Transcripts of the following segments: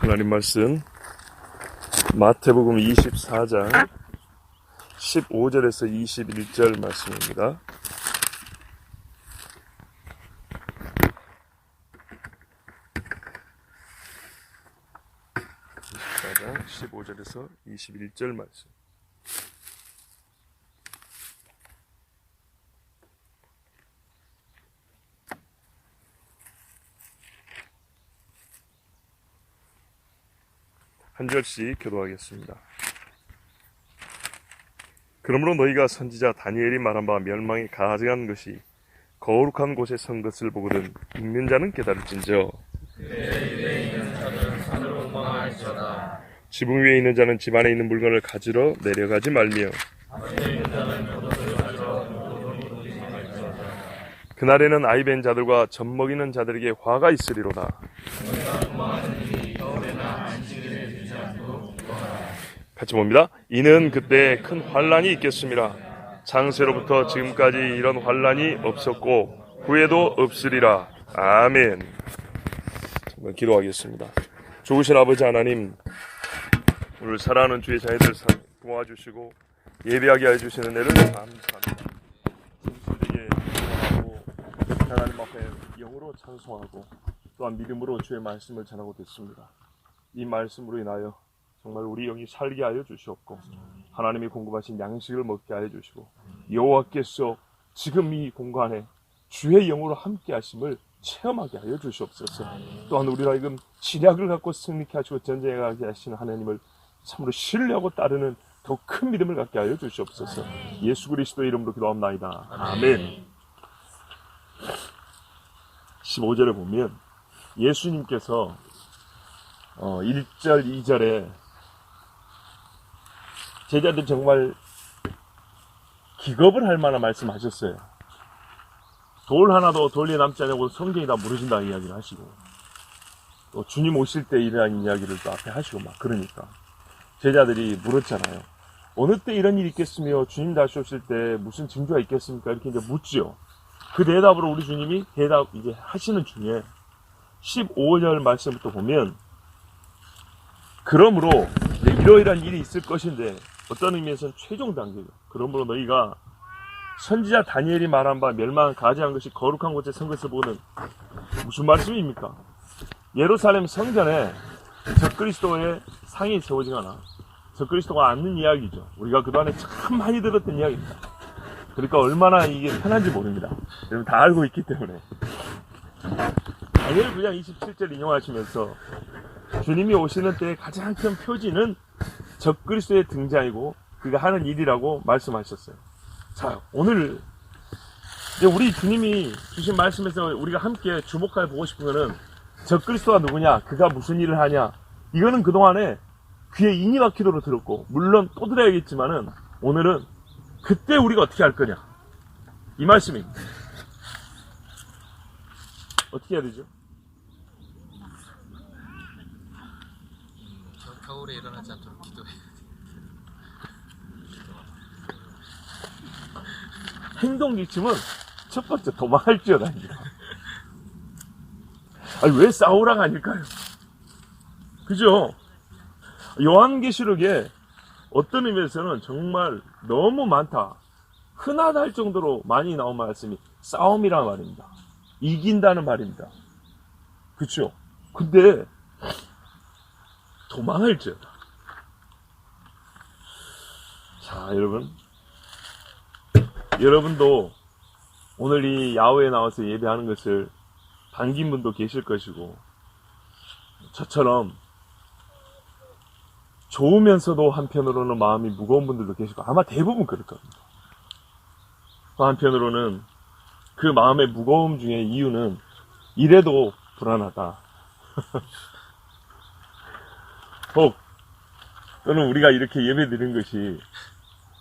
하나님 말씀 마태복음 24장 15절에서 21절 말씀입니다. 24장 15절에서 21절 말씀. 한 절씩 교도하겠습니다. 그러므로 너희가 선지자 다니엘이 말한 바 멸망이 가증한 것이 거룩한 곳에 선 것을 보거든 읽는 자는 깨달을진저. 지붕 위에 있는 자는 집 안에 있는 물건을 가지러 내려가지 말며 그날에는 아이벤 자들과 젖먹이는 자들에게 화가 있으리로다. 같이 봅니다. 이는 그때 큰 환란이 있겠습니다. 창세로부터 지금까지 이런 환란이 없었고 후에도 없으리라. 아멘. 정말 기도하겠습니다. 좋으신 아버지 하나님, 오늘 사랑하는 주의 자녀들 도와주시고 예배하게 해주시는 은혜를 감사합니다. 진실되게 기도하고 하나님 앞에 영으로 찬송하고 또한 믿음으로 주의 말씀을 전하고 됐습니다. 이 말씀으로 인하여 정말 우리 영이 살게 하여 주시옵고 하나님이 공급하신 양식을 먹게 하여 주시고 여호와께서 지금 이 공간에 주의 영으로 함께 하심을 체험하게 하여 주시옵소서. 또한 우리로 하여금 지략을 갖고 승리케 하시고 전쟁에 가게 하시는 하나님을 참으로 신뢰하고 따르는 더 큰 믿음을 갖게 하여 주시옵소서. 예수 그리스도의 이름으로 기도합나이다. 아멘. 15절에 보면 예수님께서 1절, 2절에 제자들 정말 기겁을 할 만한 말씀하셨어요. 돌 하나도 돌리에 남지 않냐고 성경이 다 무너진다는 이야기를 하시고 또 주님 오실 때 이러한 이야기를 또 앞에 하시고 막 그러니까 제자들이 물었잖아요. 어느 때 이런 일이 있겠으며 주님 다시 오실 때 무슨 징조가 있겠습니까? 이렇게 이제 묻지요. 그 대답으로 우리 주님이 대답 이제 하시는 중에 15절 말씀부터 보면 그러므로 이러이러한 일이 있을 것인데 어떤 의미에서는 최종 단계죠. 그러므로 너희가 선지자 다니엘이 말한 바 멸망을 가증한 것이 거룩한 곳에 선 것을 보는 무슨 말씀입니까? 예루살렘 성전에 적그리스도의 상이 세워지거나 적그리스도가 앉는 이야기죠. 우리가 그동안에 참 많이 들었던 이야기입니다. 그러니까 얼마나 이게 편한지 모릅니다. 여러분 다 알고 있기 때문에 다니엘 9장 27절 인용하시면서 주님이 오시는 때의 가장 큰 표지는 적그리스도의 등장이고 그가 하는 일이라고 말씀하셨어요. 자, 오늘 이제 우리 주님이 주신 말씀에서 우리가 함께 주목해 보고 싶은 거는 적그리스도가 누구냐, 그가 무슨 일을 하냐. 이거는 그동안에 귀에 인이 박히도록 들었고 물론 또 들어야겠지만은 오늘은 그때 우리가 어떻게 할 거냐, 이 말씀입니다. 어떻게 해야 되죠? 겨울에 일어나지 않도록 기도해야 돼. 행동 지침은 첫 번째 도망할지어다입니다. 아니 왜 싸우랑 아닐까요? 그죠? 요한계시록에 어떤 의미에서는 정말 너무 많다, 흔하다 할 정도로 많이 나온 말씀이 싸움이라는 말입니다. 이긴다는 말입니다. 그렇죠? 근데 도망할지어다. 자, 여러분도 오늘 이 야외에 나와서 예배하는 것을 반긴 분도 계실 것이고 저처럼 좋으면서도 한편으로는 마음이 무거운 분들도 계시고 아마 대부분 그럴 겁니다. 또 한편으로는 그 마음의 무거움 중에 이유는 이래도 불안하다. 혹 또는 우리가 이렇게 예배 드린 것이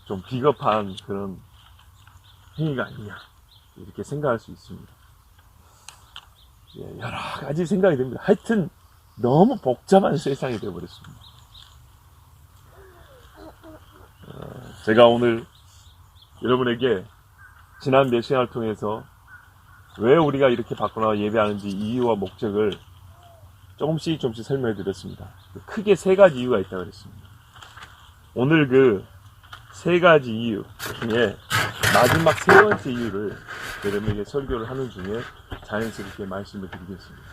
좀 비겁한 그런 행위가 아니냐, 이렇게 생각할 수 있습니다. 여러 가지 생각이 됩니다. 하여튼 너무 복잡한 세상이 되어버렸습니다. 제가 오늘 여러분에게 지난 몇 시간을 통해서 왜 우리가 이렇게 바꾸나 예배하는지 이유와 목적을 조금씩 설명해 드렸습니다. 크게 세 가지 이유가 있다고 그랬습니다. 오늘 그 세 가지 이유 중에 마지막 세 번째 이유를 여러분에게 설교를 하는 중에 자연스럽게 말씀을 드리겠습니다.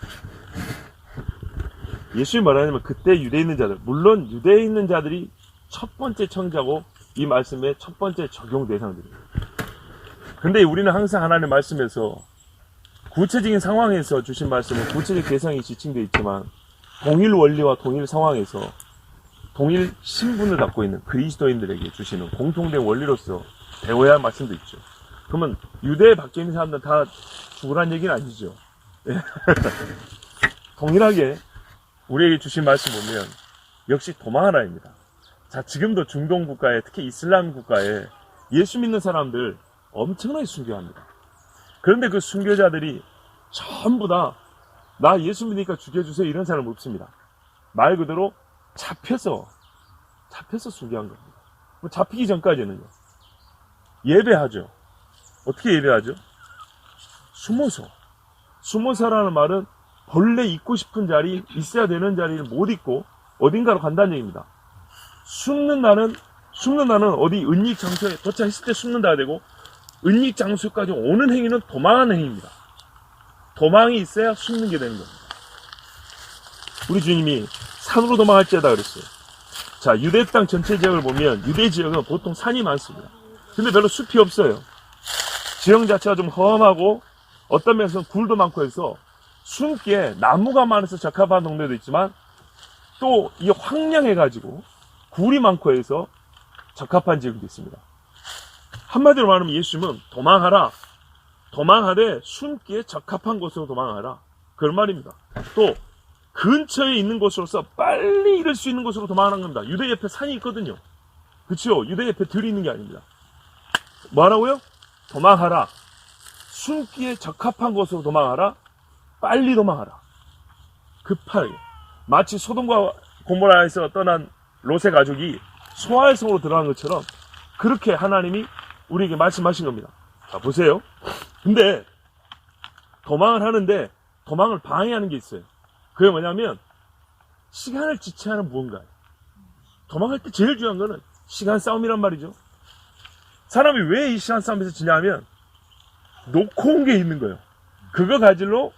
예수님이 말하냐면 그때 유대에 있는 자들, 물론 유대에 있는 자들이 첫 번째 청자고 이 말씀의 첫 번째 적용 대상들입니다. 근데 우리는 항상 하나님의 말씀에서 구체적인 상황에서 주신 말씀은 구체적 대상이 지칭되어 있지만 동일 원리와 동일 상황에서 동일 신분을 갖고 있는 그리스도인들에게 주시는 공통된 원리로서 배워야 할 말씀도 있죠. 그러면 유대에 밖에 있는 사람들은 다 죽으란 얘기는 아니죠. 동일하게 우리에게 주신 말씀 보면 역시 도망하라입니다. 자, 지금도 중동 국가에, 특히 이슬람 국가에 예수 믿는 사람들 엄청나게 순교합니다. 그런데 그 순교자들이 전부 다 나 예수 믿으니까 죽여주세요 이런 사람 없습니다. 말 그대로 잡혀서 순교한 겁니다. 잡히기 전까지는요. 예배하죠. 어떻게 예배하죠? 숨어서라는 말은 본래 있고 싶은 자리, 있어야 되는 자리를 못 있고 어딘가로 간다는 얘기입니다. 숨는 나는 어디 은닉 장소에 도착했을 때 숨는다 되고, 은닉 장소까지 오는 행위는 도망하는 행위입니다. 도망이 있어야 숨는 게 되는 겁니다. 우리 주님이 산으로 도망할지어다 그랬어요. 자, 유대 땅 전체 지역을 보면 유대 지역은 보통 산이 많습니다. 근데 별로 숲이 없어요. 지형 자체가 좀 험하고 어떤 면에서는 굴도 많고 해서 숨기에 나무가 많아서 적합한 동네도 있지만 또 이게 황량해가지고 굴이 많고 해서 적합한 지역도 있습니다. 한마디로 말하면 예수님은 도망하되 숨기에 적합한 곳으로 도망하라. 그런 말입니다. 또 근처에 있는 곳으로서 빨리 이룰 수 있는 곳으로 도망하는 겁니다. 유대 옆에 산이 있거든요. 그렇죠? 유대 옆에 들이 있는 게 아닙니다. 뭐라고요? 도망하라. 숨기에 적합한 곳으로 도망하라. 빨리 도망하라. 급하게. 마치 소돔과 고모라에서 떠난 롯의 가족이 소아의 성으로 들어간 것처럼 그렇게 하나님이 우리에게 말씀하신 겁니다. 자, 보세요. 근데 도망을 하는데 도망을 방해하는 게 있어요. 그게 뭐냐면 시간을 지체하는 무언가예요. 도망할 때 제일 중요한 거는 시간 싸움이란 말이죠. 사람이 왜 이 시간 싸움에서 지냐면 놓고 온 게 있는 거예요. 그거 가지러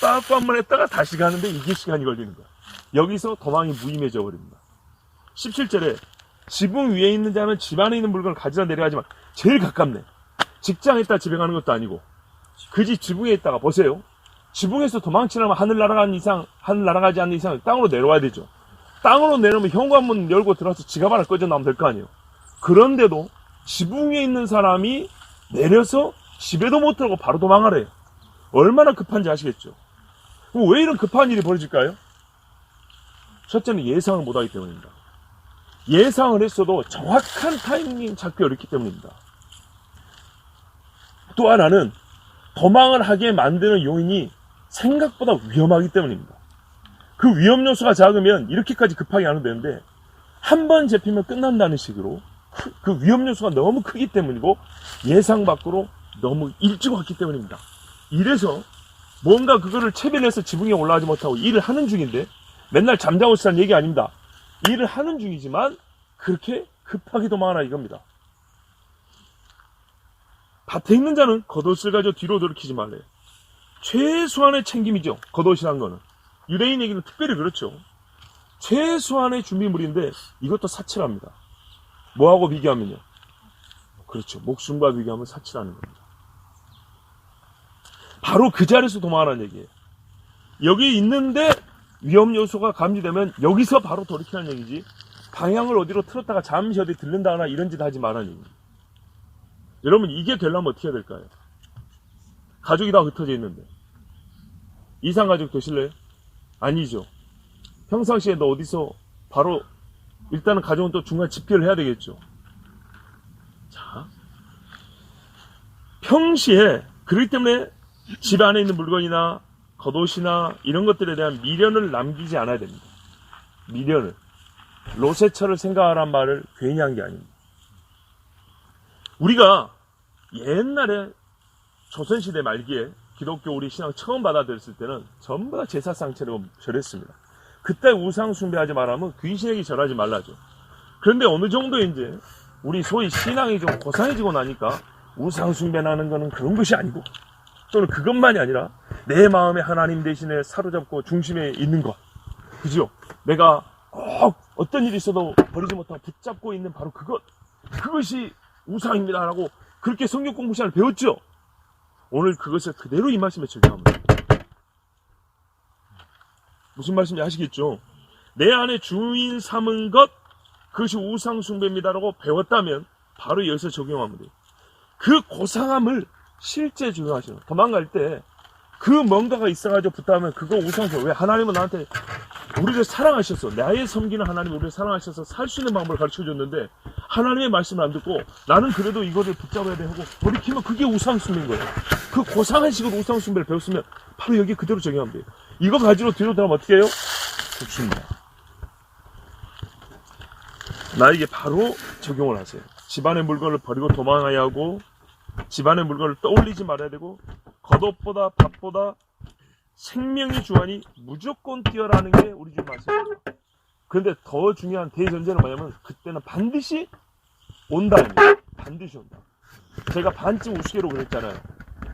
빠꾸 한번 했다가 다시 가는데 이게 시간이 걸리는 거예요. 여기서 도망이 무의미해져 버립니다. 17절에 지붕 위에 있는 자는 집 안에 있는 물건을 가지러 내려가지만 제일 가깝네. 직장에 있다 집에 가는 것도 아니고 그 집 지붕에 있다가 보세요. 지붕에서 도망치려면 하늘 날아가지 않는 이상 땅으로 내려와야 되죠. 땅으로 내려오면 현관문 열고 들어와서 지갑 하나 꺼져 나오면 될 거 아니에요. 그런데도 지붕 위에 있는 사람이 내려서 집에도 못 들어가고 바로 도망하래요. 얼마나 급한지 아시겠죠? 왜 이런 급한 일이 벌어질까요? 첫째는 예상을 못하기 때문입니다. 예상을 했어도 정확한 타이밍 잡기 어렵기 때문입니다. 또 하나는 도망을 하게 만드는 요인이 생각보다 위험하기 때문입니다. 그 위험 요소가 작으면 이렇게까지 급하게 안 해도 되는데 한 번 잡히면 끝난다는 식으로 그 위험 요소가 너무 크기 때문이고 예상 밖으로 너무 일찍 왔기 때문입니다. 이래서 뭔가 그거를 체면해서 지붕에 올라가지 못하고 일을 하는 중인데 맨날 잠자고 있다는 얘기 아닙니다. 일을 하는 중이지만 그렇게 급하게 도망하라 이겁니다. 밭에 있는 자는 겉옷을 가지고 뒤로 돌이키지 말래요. 최소한의 챙김이죠. 겉옷이란 거는. 유대인에게는 특별히 그렇죠. 최소한의 준비물인데 이것도 사치랍니다. 뭐하고 비교하면요? 그렇죠. 목숨과 비교하면 사치라는 겁니다. 바로 그 자리에서 도망하라는 얘기예요. 여기 있는데 위험 요소가 감지되면 여기서 바로 돌이키라는 얘기지 방향을 어디로 틀었다가 잠시 어디 들른다거나 이런 짓 하지 말라는 얘기입니다. 여러분 이게 되려면 어떻게 해야 될까요? 가족이 다 흩어져 있는데 이상가족 되실래요? 아니죠. 평상시에 너 어디서 바로 일단은 가족은 또 중간 집결을 해야 되겠죠. 자, 평시에 그렇기 때문에 집 안에 있는 물건이나 겉옷이나 이런 것들에 대한 미련을 남기지 않아야 됩니다. 미련을. 롯의 처를 생각하란 말을 괜히 한 게 아닙니다. 우리가 옛날에 조선시대 말기에 기독교 우리 신앙 처음 받아들였을 때는 전부 다 제사상 차리고 절했습니다. 그때 우상 숭배하지 말라면 귀신에게 절하지 말라죠. 그런데 어느 정도 이제 우리 소위 신앙이 좀 고상해지고 나니까 우상 숭배하는 거는 그런 것이 아니고, 또는 그것만이 아니라 내 마음에 하나님 대신에 사로잡고 중심에 있는 것, 그죠? 내가 꼭 어떤 일이 있어도 버리지 못하고 붙잡고 있는 바로 그것이 우상입니다라고 그렇게 성경 공부 시간을 배웠죠. 오늘 그것을 그대로 이 말씀에 적용합니다. 무슨 말씀인지 아시겠죠? 내 안에 주인 삼은 것, 그것이 우상 숭배입니다라고 배웠다면 바로 여기서 적용하면 돼요. 그 고상함을 실제 적용하시는, 도망갈 때 그 뭔가가 있어가지고 붙다면 그거 우상 숭배. 왜? 하나님은 나한테 우리를 사랑하셔서, 나의 섬기는 하나님이 우리를 사랑하셔서 살 수 있는 방법을 가르쳐줬는데 하나님의 말씀을 안 듣고 나는 그래도 이거를 붙잡아야 돼 하고 돌이키면 그게 우상숭배인 거예요. 그 고상한 식으로 우상숭배를 배웠으면 바로 여기 그대로 적용하면 돼요. 이거 가지고 뒤로 들어가면 어떻게 해요? 죽습니다. 나에게 바로 적용을 하세요. 집안의 물건을 버리고 도망가야 하고, 집안의 물건을 떠올리지 말아야 되고, 겉옷보다 밥보다 생명이 주하니 무조건 뛰어라는 게 우리 주 말씀입니다. 그런데 더 중요한 대전제는 뭐냐면 그때는 반드시 온다입니다. 반드시 온다. 제가 반쯤 우스개로 그랬잖아요.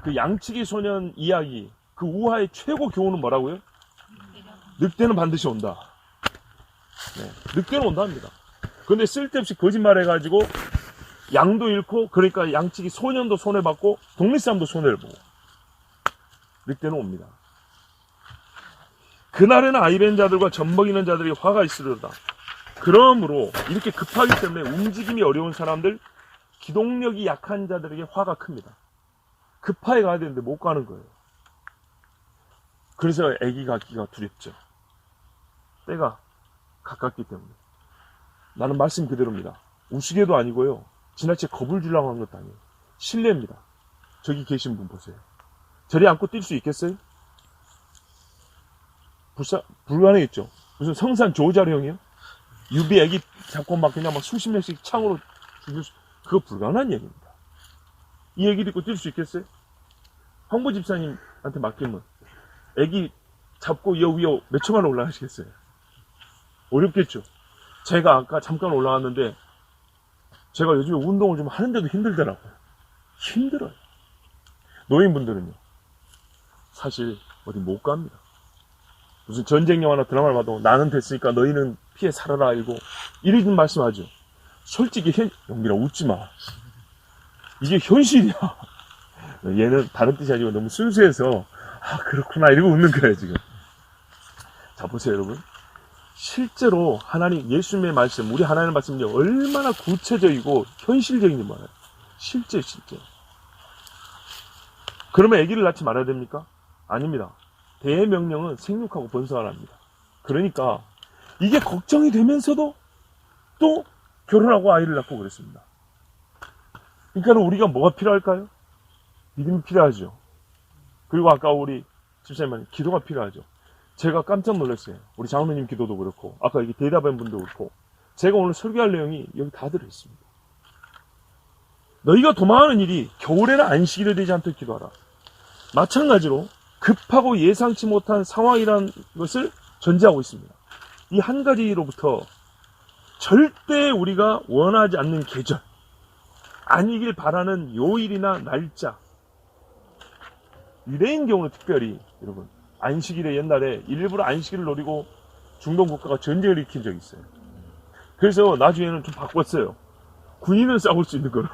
그 양치기 소년 이야기, 그 우화의 최고 교훈은 뭐라고요? 늑대는 반드시 온다. 네, 늑대는 온답니다. 근데 쓸데없이 거짓말 해가지고 양도 잃고, 그러니까 양치기 소년도 손해받고 동네 사람도 손해를 보고, 늑대는 옵니다. 그날에는 아이벤 자들과 젖먹이는 자들이 화가 있으리로다. 그러므로 이렇게 급하기 때문에 움직임이 어려운 사람들, 기동력이 약한 자들에게 화가 큽니다. 급하게 가야 되는데 못 가는 거예요. 그래서 아기 갖기가 두렵죠. 때가 가깝기 때문에. 나는 말씀 그대로입니다. 우스개도 아니고요, 지나치게 겁을 주려고 한 것도 아니에요. 신뢰입니다. 저기 계신 분 보세요. 저리 안고 뛸 수 있겠어요? 불가능했죠. 무슨 성산 조자룡이요? 유비 애기 잡고 막 그냥 막 수십 명씩 창으로 죽일 수, 그거 불가능한 얘기입니다. 이 애기 입고 뛸 수 있겠어요? 황보 집사님한테 맡기면 애기 잡고 여 위에 몇 초만에 올라가시겠어요? 어렵겠죠. 제가 아까 잠깐 올라왔는데 제가 요즘에 운동을 좀 하는데도 힘들더라고요. 힘들어요. 노인분들은요, 사실 어디 못 갑니다. 무슨 전쟁 영화나 드라마를 봐도 나는 됐으니까 너희는 피해 살아라 이고 이런 말씀하죠. 솔직히 영민아 웃지 마. 이게 현실이야. 얘는 다른 뜻이 아니고 너무 순수해서 아 그렇구나 이러고 웃는 거예요 지금. 자 보세요 여러분. 실제로 하나님 예수님의 말씀, 우리 하나님의 말씀이 얼마나 구체적이고 현실적인지 말이에요. 실제. 그러면 아기를 낳지 말아야 됩니까? 아닙니다. 대명령은 생육하고 번성하랍니다. 그러니까 이게 걱정이 되면서도 또 결혼하고 아이를 낳고 그랬습니다. 그러니까 우리가 뭐가 필요할까요? 믿음이 필요하죠. 그리고 아까 우리 집사님 말씀 기도가 필요하죠. 제가 깜짝 놀랐어요. 우리 장로님 기도도 그렇고 아까 여기 대답한 분도 그렇고 제가 오늘 설교할 내용이 여기 다 들어있습니다. 너희가 도망하는 일이 겨울에는 안식일에 되지 않도록 기도하라. 마찬가지로 급하고 예상치 못한 상황이라는 것을 전제하고 있습니다. 이 한 가지로부터 절대 우리가 원하지 않는 계절, 아니길 바라는 요일이나 날짜, 유대인 경우는 특별히 여러분 안식일에 옛날에 일부러 안식일을 노리고 중동 국가가 전쟁을 일으킨 적이 있어요. 그래서 나중에는 좀 바꿨어요. 군인은 싸울 수 있는 거로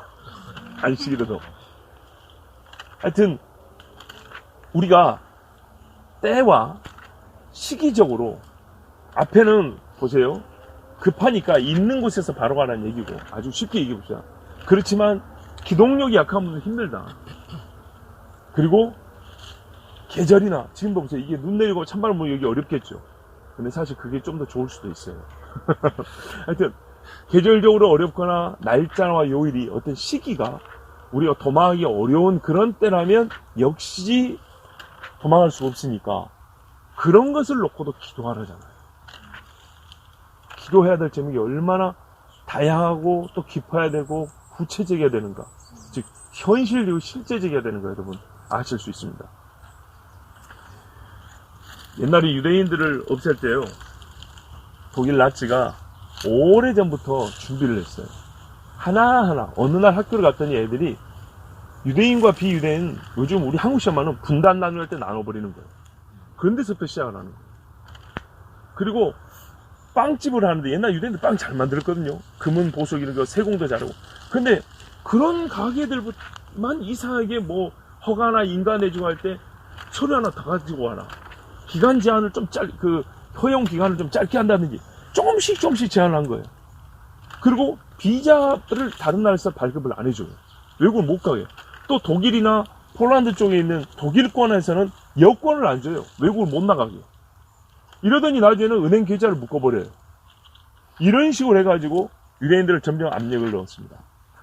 안식일에도. 하여튼 우리가 때와 시기적으로 앞에는 보세요. 급하니까 있는 곳에서 바로 가라는 얘기고 아주 쉽게 얘기해 봅시다. 그렇지만 기동력이 약한 분은 힘들다. 그리고 계절이나 지금도 보세요. 이게 눈 내리고 찬바람 불면 여기 어렵겠죠. 근데 사실 그게 좀 더 좋을 수도 있어요. 하여튼 계절적으로 어렵거나 날짜와 요일이 어떤 시기가 우리가 도망하기 어려운 그런 때라면 역시 도망할 수가 없으니까 그런 것을 놓고도 기도하라잖아요. 기도해야 될 제목이 얼마나 다양하고 또 깊어야 되고 구체적이어야 되는가, 즉 현실적이고 실제적이어야 되는가 여러분 아실 수 있습니다. 옛날에 유대인들을 없앨 때요, 독일 나치가 오래전부터 준비를 했어요. 하나하나 어느 날 학교를 갔더니 애들이 유대인과 비유대인, 요즘 우리 한국 시험하는 분단 나눌 때 나눠버리는 거예요. 그런 데서부터 시작을 하는 거예요. 그리고 빵집을 하는데 옛날 유대인들 빵 잘 만들었거든요. 금은 보석 이런 거 세공도 잘하고. 근데 그런 가게들만 이상하게 뭐 허가나 인가 내주고 할 때 서류 하나 더 가지고 와라. 기간 제한을 좀 허용 기간을 좀 짧게 한다든지 조금씩 제한한 거예요. 그리고 비자를 다른 나라에서 발급을 안 해줘요. 외국을 못 가게. 또 독일이나 폴란드 쪽에 있는 독일권에서는 여권을 안 줘요. 외국을 못 나가게. 이러더니 나중에는 은행 계좌를 묶어버려요. 이런 식으로 해가지고 유대인들을 점점 압력을 넣었습니다.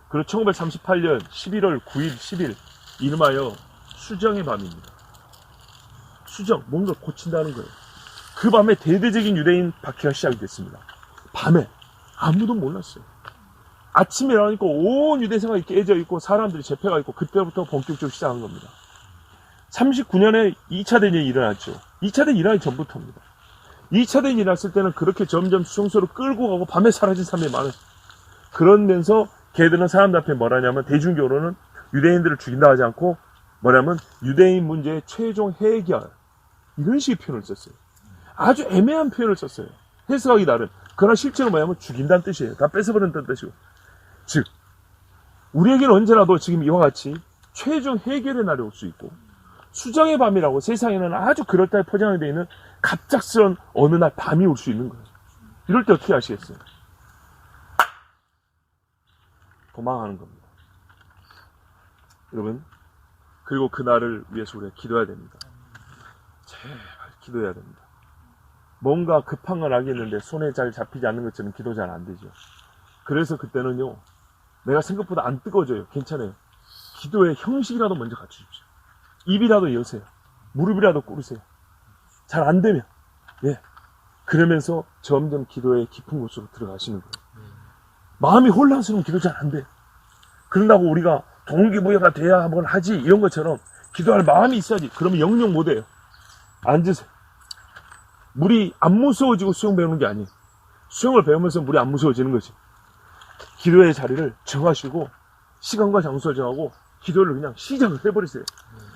그리고 1938년 11월 9일, 10일 이름하여 수정의 밤입니다. 수정, 뭔가 고친다는 거예요. 그 밤에 대대적인 유대인 박해가 시작이 됐습니다. 밤에 아무도 몰랐어요. 아침에 일어나니까 온 유대생활이 깨져 있고 사람들이 재패가 있고 그때부터 본격적으로 시작한 겁니다. 39년에 2차 대전이 일어났죠. 2차 대전이 일어나기 전부터입니다. 2차 대전이 일어났을 때는 그렇게 점점 수용소로 끌고 가고 밤에 사라진 사람이 많았어요. 그러면서 걔들은 사람들 앞에 뭐라냐면 대중적으로는 유대인들을 죽인다 하지 않고 뭐냐면 유대인 문제의 최종 해결 이런 식의 표현을 썼어요. 아주 애매한 표현을 썼어요. 해석하기 나름. 그러나 실제로 뭐냐면 죽인다는 뜻이에요. 다 뺏어버린다는 뜻이고. 즉 우리에게는 언제라도 지금 이와 같이 최종 해결의 날이 올 수 있고 수정의 밤이라고 세상에는 아주 그럴듯하게 포장이 되어 있는 갑작스런 어느 날 밤이 올 수 있는 거예요. 이럴 때 어떻게 하시겠어요? 도망하는 겁니다. 여러분, 그리고 그날을 위해서 우리가 기도해야 됩니다. 제발 기도해야 됩니다. 뭔가 급한 건 알겠는데 손에 잘 잡히지 않는 것처럼 기도 잘 안 되죠. 그래서 그때는요, 내가 생각보다 안 뜨거워져요. 괜찮아요. 기도의 형식이라도 먼저 갖추십시오. 입이라도 여세요. 무릎이라도 꿇으세요. 잘 안 되면, 예. 그러면서 점점 기도의 깊은 곳으로 들어가시는 거예요. 마음이 혼란스러우면 기도 잘 안 돼요. 그런다고 우리가 동기부여가 돼야 한번 하지, 이런 것처럼 기도할 마음이 있어야지. 그러면 영영 못 해요. 앉으세요. 물이 안 무서워지고 수영 배우는 게 아니에요. 수영을 배우면서 물이 안 무서워지는 거지. 기도의 자리를 정하시고 시간과 장소를 정하고 기도를 그냥 시작을 해버리세요.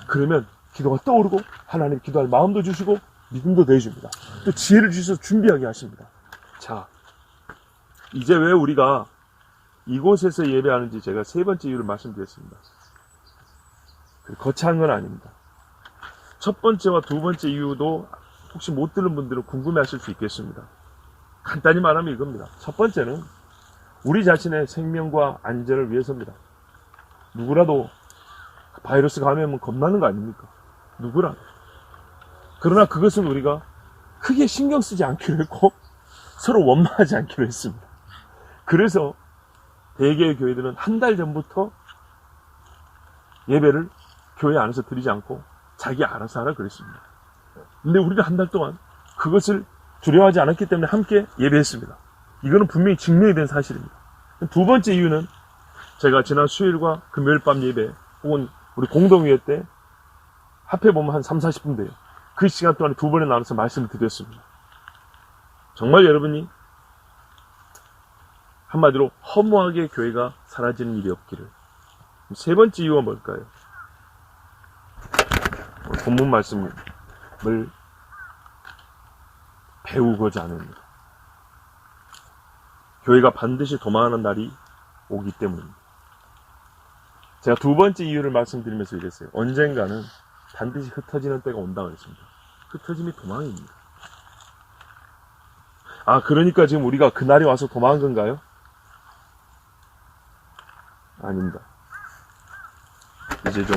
그러면 기도가 떠오르고 하나님 기도할 마음도 주시고 믿음도 내줍니다. 또 지혜를 주셔서 준비하게 하십니다. 자, 이제 왜 우리가 이곳에서 예배하는지 제가 세 번째 이유를 말씀드렸습니다. 거창한 건 아닙니다. 첫 번째와 두 번째 이유도 혹시 못 들은 분들은 궁금해하실 수 있겠습니다. 간단히 말하면 이겁니다. 첫 번째는 우리 자신의 생명과 안전을 위해서입니다. 누구라도 바이러스 감염은 겁나는 거 아닙니까? 누구라도. 그러나 그것은 우리가 크게 신경 쓰지 않기로 했고 서로 원망하지 않기로 했습니다. 그래서 대개의 교회들은 한 달 전부터 예배를 교회 안에서 드리지 않고 자기 알아서 하라 그랬습니다. 근데 우리는 한 달 동안 그것을 두려워하지 않았기 때문에 함께 예배했습니다. 이거는 분명히 증명이 된 사실입니다. 두 번째 이유는 제가 지난 수요일과 금요일 밤 예배 혹은 우리 공동회의 때 합해보면 한 3, 40분 돼요. 그 시간 동안에 두 번에 나눠서 말씀을 드렸습니다. 정말 여러분이 한마디로 허무하게 교회가 사라지는 일이 없기를. 세 번째 이유가 뭘까요? 본문 말씀을 배우고자 하는 것. 교회가 반드시 도망하는 날이 오기 때문입니다. 제가 두 번째 이유를 말씀드리면서 이랬어요. 언젠가는 반드시 흩어지는 때가 온다고 했습니다. 흩어짐이 도망입니다. 아, 그러니까 지금 우리가 그날이 와서 도망한 건가요? 아닙니다. 이제 좀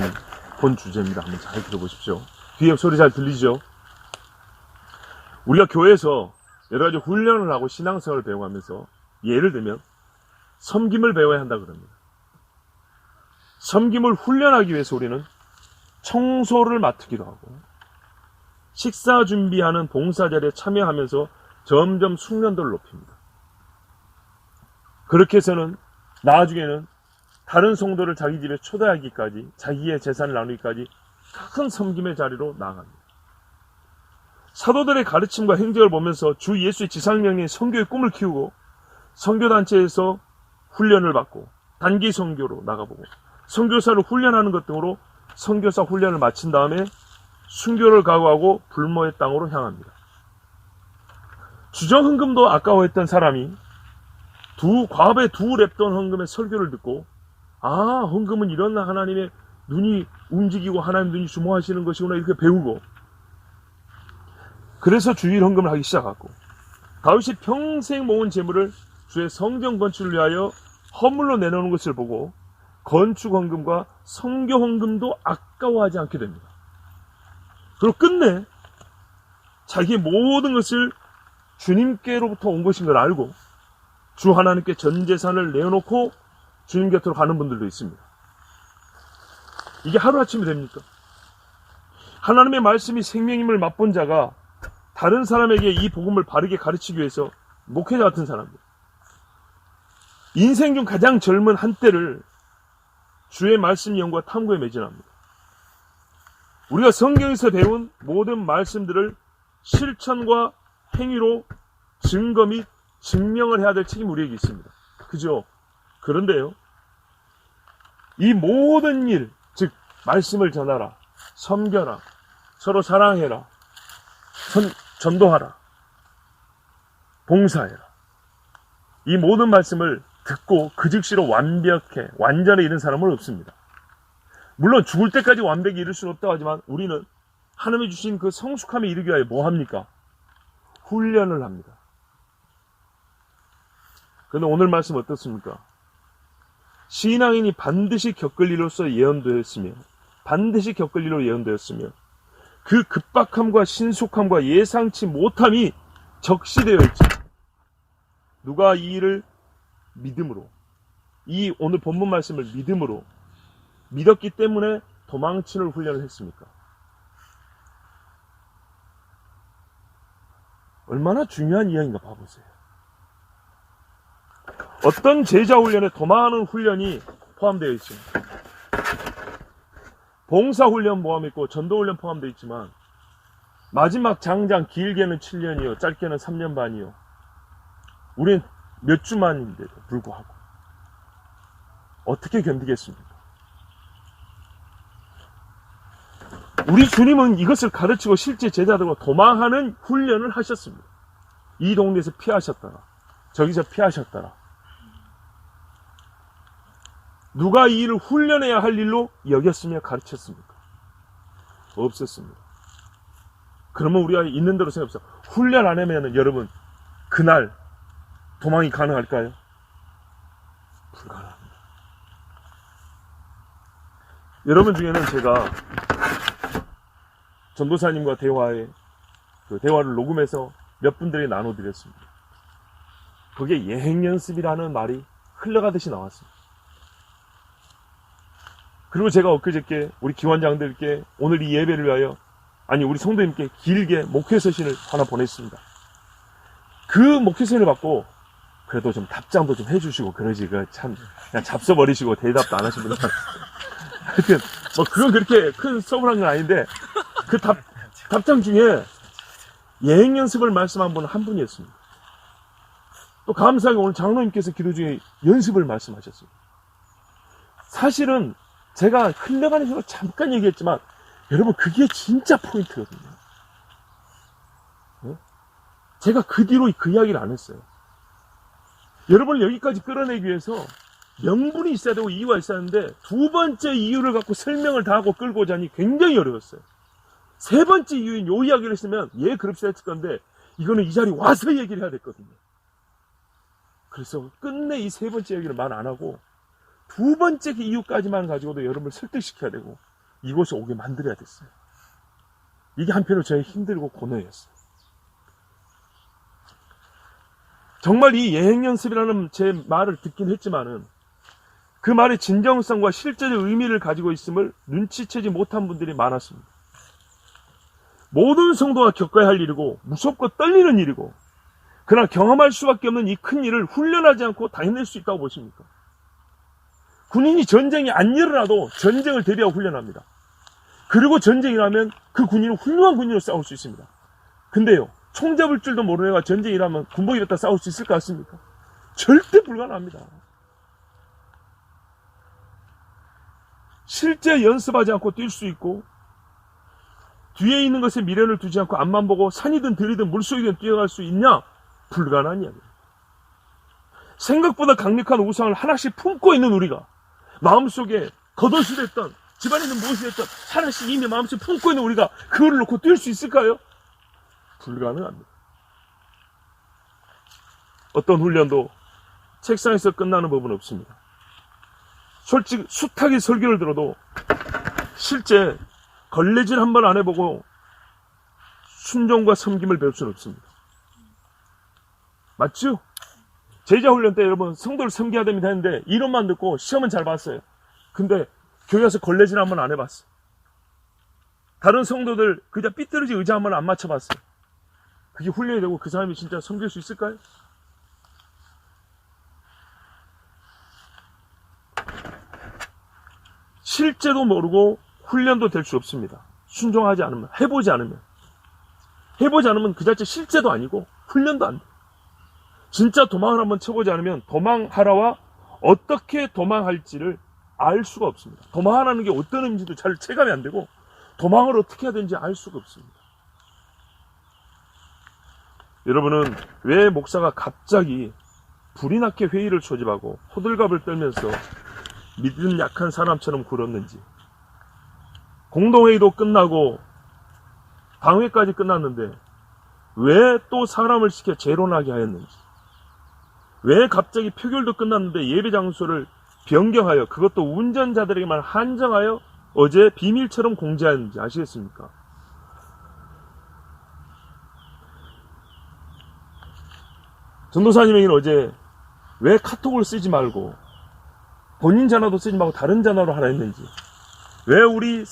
본 주제입니다. 한번 잘 들어보십시오. 뒤에 소리 잘 들리죠? 우리가 교회에서 여러 가지 훈련을 하고 신앙생활을 배워가면서 예를 들면 섬김을 배워야 한다 그럽니다. 섬김을 훈련하기 위해서 우리는 청소를 맡기도 하고 식사 준비하는 봉사자리에 참여하면서 점점 숙련도를 높입니다. 그렇게 해서는 나중에는 다른 성도를 자기 집에 초대하기까지 자기의 재산을 나누기까지 큰 섬김의 자리로 나아갑니다. 사도들의 가르침과 행적을 보면서 주 예수의 지상명령인 선교의 꿈을 키우고 선교단체에서 훈련을 받고 단기 선교로 나가보고 선교사를 훈련하는 것 등으로 선교사 훈련을 마친 다음에 순교를 각오하고 불모의 땅으로 향합니다. 주정헌금도 아까워했던 사람이 과업에 두 랩돈 헌금의 설교를 듣고 헌금은 이런 하나님의 눈이 움직이고 하나님 눈이 주모하시는 것이구나 이렇게 배우고 그래서 주일 헌금을 하기 시작했고 다윗이 평생 모은 재물을 주의 성전 건축을 위하여 허물로 내놓는 것을 보고 건축 헌금과 성교 헌금도 아까워하지 않게 됩니다. 그리고 끝내 자기의 모든 것을 주님께로부터 온 것인 걸 알고 주 하나님께 전 재산을 내어놓고 주님 곁으로 가는 분들도 있습니다. 이게 하루아침이 됩니까? 하나님의 말씀이 생명임을 맛본 자가 다른 사람에게 이 복음을 바르게 가르치기 위해서 목회자 같은 사람들 인생 중 가장 젊은 한때를 주의 말씀 연구와 탐구에 매진합니다. 우리가 성경에서 배운 모든 말씀들을 실천과 행위로 증거 및 증명을 해야 될 책임이 우리에게 있습니다. 그죠? 그런데요, 이 모든 일, 즉 말씀을 전하라, 섬겨라, 서로 사랑해라, 전도하라, 봉사해라, 이 모든 말씀을 듣고 그 즉시로 완전에 이른 사람은 없습니다. 물론 죽을 때까지 완벽히 이룰 수는 없다고 하지만 우리는 하나님이 주신 그 성숙함에 이르기 위하여 뭐 합니까? 훈련을 합니다. 그런데 오늘 말씀 어떻습니까? 신앙인이 반드시 겪을 일로서 예언되었으며 그 급박함과 신속함과 예상치 못함이 적시되어 있죠. 누가 이 일을 믿음으로, 이 오늘 본문 말씀을 믿음으로 믿었기 때문에 도망치는 훈련을 했습니까? 얼마나 중요한 이야기인가 봐보세요. 어떤 제자 훈련에 도망하는 훈련이 포함되어 있습니다. 봉사훈련 포함있고 전도훈련 포함되어 있지만 마지막 장장 길게는 7년이요 짧게는 3년 반이요 우린 몇 주만인데도 불구하고 어떻게 견디겠습니까? 우리 주님은 이것을 가르치고 실제 제자들과 도망하는 훈련을 하셨습니다. 이 동네에서 피하셨더라, 저기서 피하셨더라. 누가 이 일을 훈련해야 할 일로 여겼으며 가르쳤습니까? 없었습니다. 그러면 우리가 있는 대로 생각해보세요. 훈련 안 하면 여러분 그날 도망이 가능할까요? 불가능합니다. 여러분 중에는 제가 전도사님과 대화를 녹음해서 몇 분들이 나눠드렸습니다. 거기에 예행연습이라는 말이 흘러가듯이 나왔습니다. 그리고 제가 엊그저께 우리 기관장들께 오늘 이 예배를 위하여 우리 성도님께 길게 목회서신을 하나 보냈습니다. 그 목회서신을 받고 그래도 좀 답장도 좀 해주시고 그러지 참 그냥 잡숴버리시고 대답도 안 하신 분들 하여튼 그건 그렇게 큰 서브한 건 아닌데 그 답장 중에 예행연습을 말씀한 분은 한 분이었습니다. 또 감사하게 오늘 장로님께서 기도 중에 연습을 말씀하셨어요. 사실은 제가 흘러가는 식으로 잠깐 얘기했지만 여러분 그게 진짜 포인트거든요. 제가 그 뒤로 그 이야기를 안 했어요. 여러분을 여기까지 끌어내기 위해서 명분이 있어야 되고 이유가 있어야 하는데 두 번째 이유를 갖고 설명을 다 하고 끌고 오자니 굉장히 어려웠어요. 세 번째 이유인 요 이야기를 했으면 그럽시다 했을 건데 이거는 이 자리에 와서 얘기를 해야 됐거든요. 그래서 끝내 이 세 번째 이야기를 말 안 하고 두 번째 이유까지만 가지고도 여러분을 설득시켜야 되고 이곳에 오게 만들어야 됐어요. 이게 한편으로 저의 힘들고 고뇌였어요. 정말 이 예행연습이라는 제 말을 듣긴 했지만은 그 말의 진정성과 실제적 의미를 가지고 있음을 눈치채지 못한 분들이 많았습니다. 모든 성도가 겪어야 할 일이고 무섭고 떨리는 일이고 그러나 경험할 수밖에 없는 이 큰 일을 훈련하지 않고 다 해낼 수 있다고 보십니까? 군인이 전쟁이 안 일어나도 전쟁을 대비하고 훈련합니다. 그리고 전쟁이 나면 그 군인은 훌륭한 군인으로 싸울 수 있습니다. 근데요, 총 잡을 줄도 모르는 애가 전쟁이라면 군복이 갖다 싸울 수 있을 것 같습니까? 절대 불가능합니다. 실제 연습하지 않고 뛸 수 있고, 뒤에 있는 것에 미련을 두지 않고 앞만 보고 산이든 들이든 물속이든 뛰어갈 수 있냐? 불가능한 이야기입니다. 생각보다 강력한 우상을 하나씩 품고 있는 우리가 마음속에 겉옷이 됐던 집안에 있는 무엇이 됐던 하나씩 이미 마음속에 품고 있는 우리가 그걸 놓고 뛸 수 있을까요? 불가능합니다. 어떤 훈련도 책상에서 끝나는 법은 없습니다. 솔직히 숱하게 설교를 들어도 실제 걸레질 한 번 안 해보고 순종과 섬김을 배울 수는 없습니다. 맞죠? 제자훈련 때 여러분 성도를 섬겨야 됩니다 했는데 이론만 듣고 시험은 잘 봤어요. 근데 교회 와서 걸레질 한 번 안 해봤어요. 다른 성도들 그냥 삐뚤어진 의자 한 번 안 맞춰봤어요. 그게 훈련이 되고 그 사람이 진짜 섬길 수 있을까요? 실제도 모르고 훈련도 될 수 없습니다. 순종하지 않으면, 해보지 않으면 그 자체 실제도 아니고 훈련도 안 돼. 진짜 도망을 한번 쳐보지 않으면 도망하라와 어떻게 도망할지를 알 수가 없습니다. 도망하라는 게 어떤 의미인지도 잘 체감이 안 되고 도망을 어떻게 해야 되는지 알 수가 없습니다. 여러분은 왜 목사가 갑자기 불이 나게 회의를 소집하고 호들갑을 떨면서 믿음 약한 사람처럼 굴었는지, 공동회의도 끝나고 당회까지 끝났는데 왜 또 사람을 시켜 재론하게 하였는지, 왜 갑자기 표결도 끝났는데 예배 장소를 변경하여 그것도 운전자들에게만 한정하여 어제 비밀처럼 공지하였는지 아시겠습니까? 전도사님에게는 어제 왜 카톡을 쓰지 말고 본인 전화도 쓰지 말고 다른 전화로 하라 했는지, 왜 우리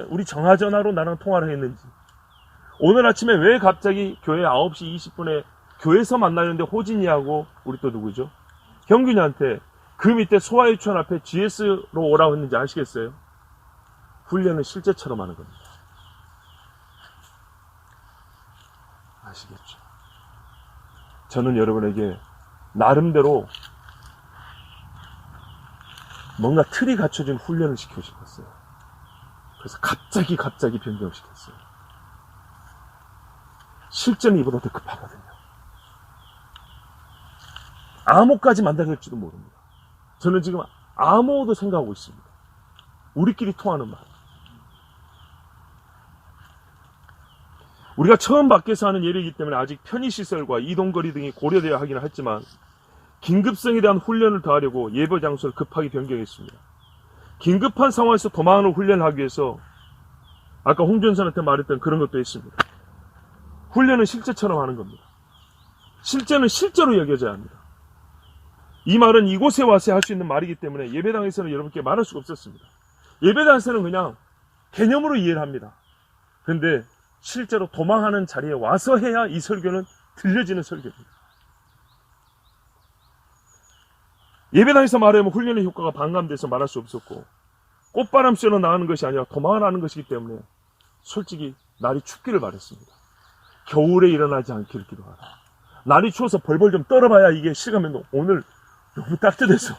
우리 정화전화로 나랑 통화를 했는지, 오늘 아침에 왜 갑자기 교회 9시 20분에 교회에서 만나는데 호진이하고 우리 또 누구죠? 형균이한테 그 밑에 소아유치원 앞에 GS로 오라고 했는지 아시겠어요? 훈련은 실제처럼 하는 겁니다. 아시겠죠? 저는 여러분에게 나름대로 뭔가 틀이 갖춰진 훈련을 시키고 싶었어요. 그래서 갑자기 변경시켰어요. 실제는 이보다 더 급하거든요. 암호까지 만들어질지도 모릅니다. 저는 지금 암호도 생각하고 있습니다. 우리끼리 통하는 말. 우리가 처음 밖에서 하는 예배이기 때문에 아직 편의시설과 이동거리 등이 고려되어야 하기는 하지만 긴급성에 대한 훈련을 더하려고 예배 장소를 급하게 변경했습니다. 긴급한 상황에서 도망하는 훈련을 하기 위해서 아까 홍준선한테 말했던 그런 것도 있습니다. 훈련은 실제처럼 하는 겁니다. 실제는 실제로 여겨져야 합니다. 이 말은 이곳에 와서 할 수 있는 말이기 때문에 예배당에서는 여러분께 말할 수가 없었습니다. 예배당에서는 그냥 개념으로 이해를 합니다. 그런데 실제로 도망하는 자리에 와서 해야 이 설교는 들려지는 설교입니다. 예배당에서 말하면 훈련의 효과가 반감돼서 말할 수 없었고, 꽃바람 쐬러 나가는 것이 아니라 도망을 하는 것이기 때문에 솔직히 날이 춥기를 바랬습니다. 겨울에 일어나지 않기를 기도하라. 날이 추워서 벌벌 좀 떨어봐야 이게 실감이. 오늘 너무 따뜻해서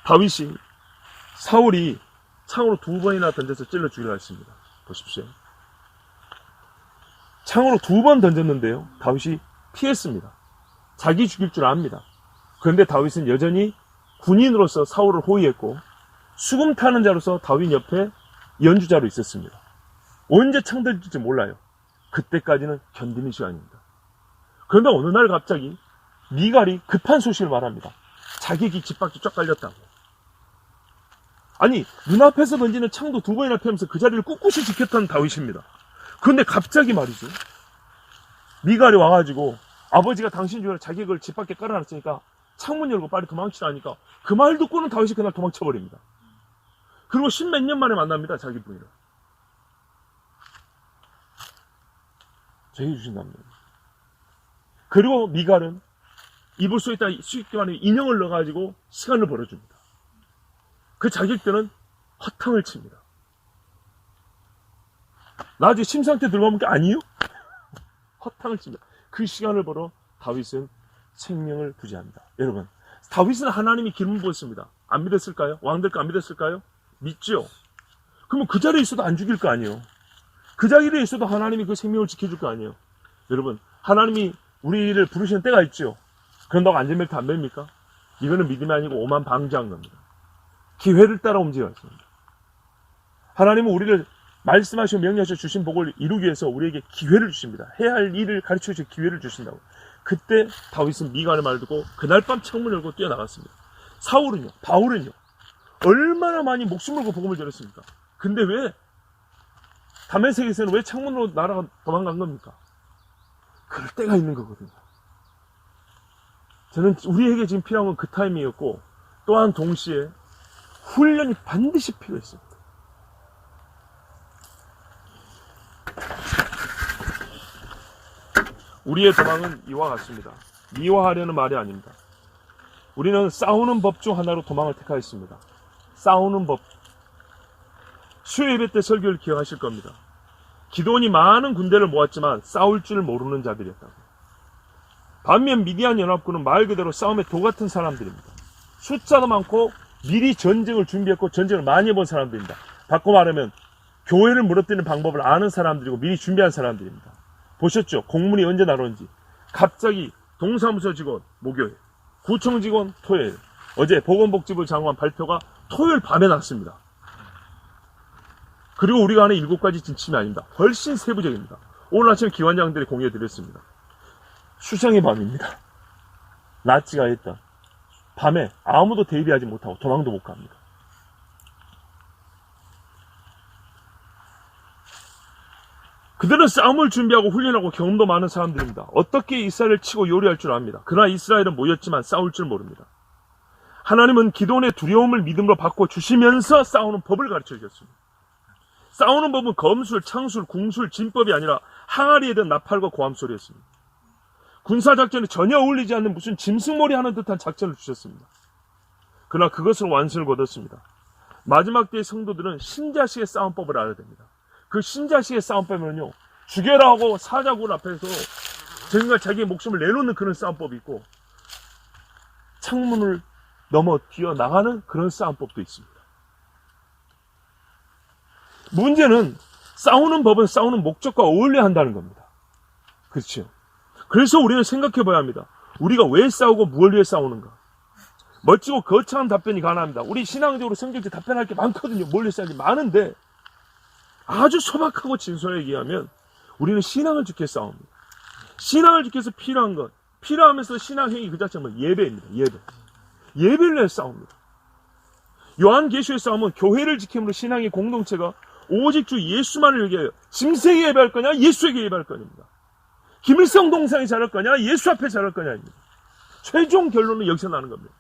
다윗이 사울이 창으로 2번이나 던져서 찔러 죽이려 했습니다. 보십시오. 창으로 2번 던졌는데요, 다윗이 피했습니다. 자기 죽일 줄 압니다. 그런데 다윗은 여전히 군인으로서 사울을 호위했고 수금 타는 자로서 다윗 옆에 연주자로 있었습니다. 언제 창 던질지 몰라요. 그때까지는 견디는 시간입니다. 그런데 어느 날 갑자기 미갈이 급한 소식을 말합니다. 자기 집 밖에 쫙 깔렸다고. 아니, 눈앞에서 던지는 창도 2번이나 피하면서 그 자리를 꿋꿋이 지켰던 다윗입니다. 그런데 갑자기 말이죠, 미갈이 와가지고 아버지가 당신 주변에 자기 걸 집 밖에 깔아놨으니까 창문 열고 빨리 도망치라니까 그 말 듣고는 다윗이 그날 도망쳐버립니다. 그리고 10몇 년 만에 만납니다, 자기 부인을. 죄해 주신답니다. 그리고 미갈은 이불 속에다 수익기관에 인형을 넣어가지고 시간을 벌어줍니다. 그 자식들은 허탕을 칩니다. 나중에 심상태 들어가면 게 아니에요? 허탕을 칩니다. 그 시간을 벌어 다윗은 생명을 부지합니다. 여러분, 다윗은 하나님이 기름을 부었습니다. 안 믿었을까요? 왕들 거 안 믿었을까요? 믿죠. 그러면 그 자리에 있어도 안 죽일 거 아니에요. 그 자리에 있어도 하나님이 그 생명을 지켜줄 거 아니에요. 여러분, 하나님이 우리를 부르시는 때가 있죠. 그런다고 안전벨트 안 맵니까? 이거는 믿음이 아니고 오만 방지한 겁니다. 기회를 따라 움직여야 합니다. 하나님은 우리를 말씀하시고 명령하셔 주신 복을 이루기 위해서 우리에게 기회를 주십니다. 해야 할 일을 가르쳐 주실 기회를 주신다고. 그때 다윗은 미갈의 말을 듣고 그날 밤 창문을 열고 뛰어나갔습니다. 사울은요, 바울은요, 얼마나 많이 목숨 걸고 복음을 전했습니까? 근데 왜 다메섹에서는 왜 창문으로 날아가 도망간 겁니까? 그럴 때가 있는 거거든요. 저는 우리에게 지금 필요한 건 그 타이밍이었고, 또한 동시에 훈련이 반드시 필요했습니다. 우리의 도망은 이와 같습니다. 미화하려는 말이 아닙니다. 우리는 싸우는 법 중 하나로 도망을 택하였습니다. 싸우는 법. 수요 예배 때 설교를 기억하실 겁니다. 기도원이 많은 군대를 모았지만 싸울 줄 모르는 자들이었다고. 반면 미디안 연합군은 말 그대로 싸움의 도 같은 사람들입니다. 숫자도 많고 미리 전쟁을 준비했고 전쟁을 많이 해본 사람들입니다. 바꿔 말하면 교회를 무너뜨리는 방법을 아는 사람들이고 미리 준비한 사람들입니다. 보셨죠? 공문이 언제 나오는지. 갑자기 동사무소 직원 목요일, 구청 직원 토요일, 어제 보건복지부 장관 발표가 토요일 밤에 났습니다. 그리고 우리가 하는 7가지 진침이 아닙니다. 훨씬 세부적입니다. 오늘 아침 기관장들이 공유해드렸습니다. 수상의 밤입니다. 나치가 했던 밤에 아무도 대비하지 못하고 도망도 못 갑니다. 그들은 싸움을 준비하고 훈련하고 경험도 많은 사람들입니다. 어떻게 이스라엘을 치고 요리할 줄 압니다. 그러나 이스라엘은 모였지만 싸울 줄 모릅니다. 하나님은 기도원의 두려움을 믿음으로 바꿔주시면서 싸우는 법을 가르쳐 주셨습니다. 싸우는 법은 검술, 창술, 궁술, 진법이 아니라 항아리에 든 나팔과 고함소리였습니다. 군사작전에 전혀 어울리지 않는 무슨 짐승몰이 하는 듯한 작전을 주셨습니다. 그러나 그것을 완성을 거뒀습니다. 마지막 때의 성도들은 신자식의 싸움법을 알아야 됩니다. 그 신자식의 싸움법은요, 죽여라 하고 사자군 앞에서 정말 자기의 목숨을 내놓는 그런 싸움법이 있고, 창문을 넘어 뛰어나가는 그런 싸움법도 있습니다. 문제는 싸우는 법은 싸우는 목적과 어울려야 한다는 겁니다. 그렇죠? 그래서 우리는 생각해 봐야 합니다. 우리가 왜 싸우고 무엇을 위해 싸우는가? 멋지고 거창한 답변이 가능합니다. 우리 신앙적으로 성경적 답변할 게 많거든요. 뭘 위해 싸우는지 많은데 아주 소박하고 진솔하게 얘기하면 우리는 신앙을 지켜 싸웁니다. 신앙을 지켜서 필요한 것, 필요하면서 신앙행위 그 자체가 예배입니다. 예배를 위해 싸웁니다. 요한계시의 싸움은 교회를 지킴으로 신앙의 공동체가 오직 주 예수만을 위해 짐승에게 예배할 거냐 예수에게 예배할 거냐입니다. 김일성 동상이 잘할 거냐 예수 앞에 잘할 거냐입니다. 최종 결론은 여기서 나는 겁니다.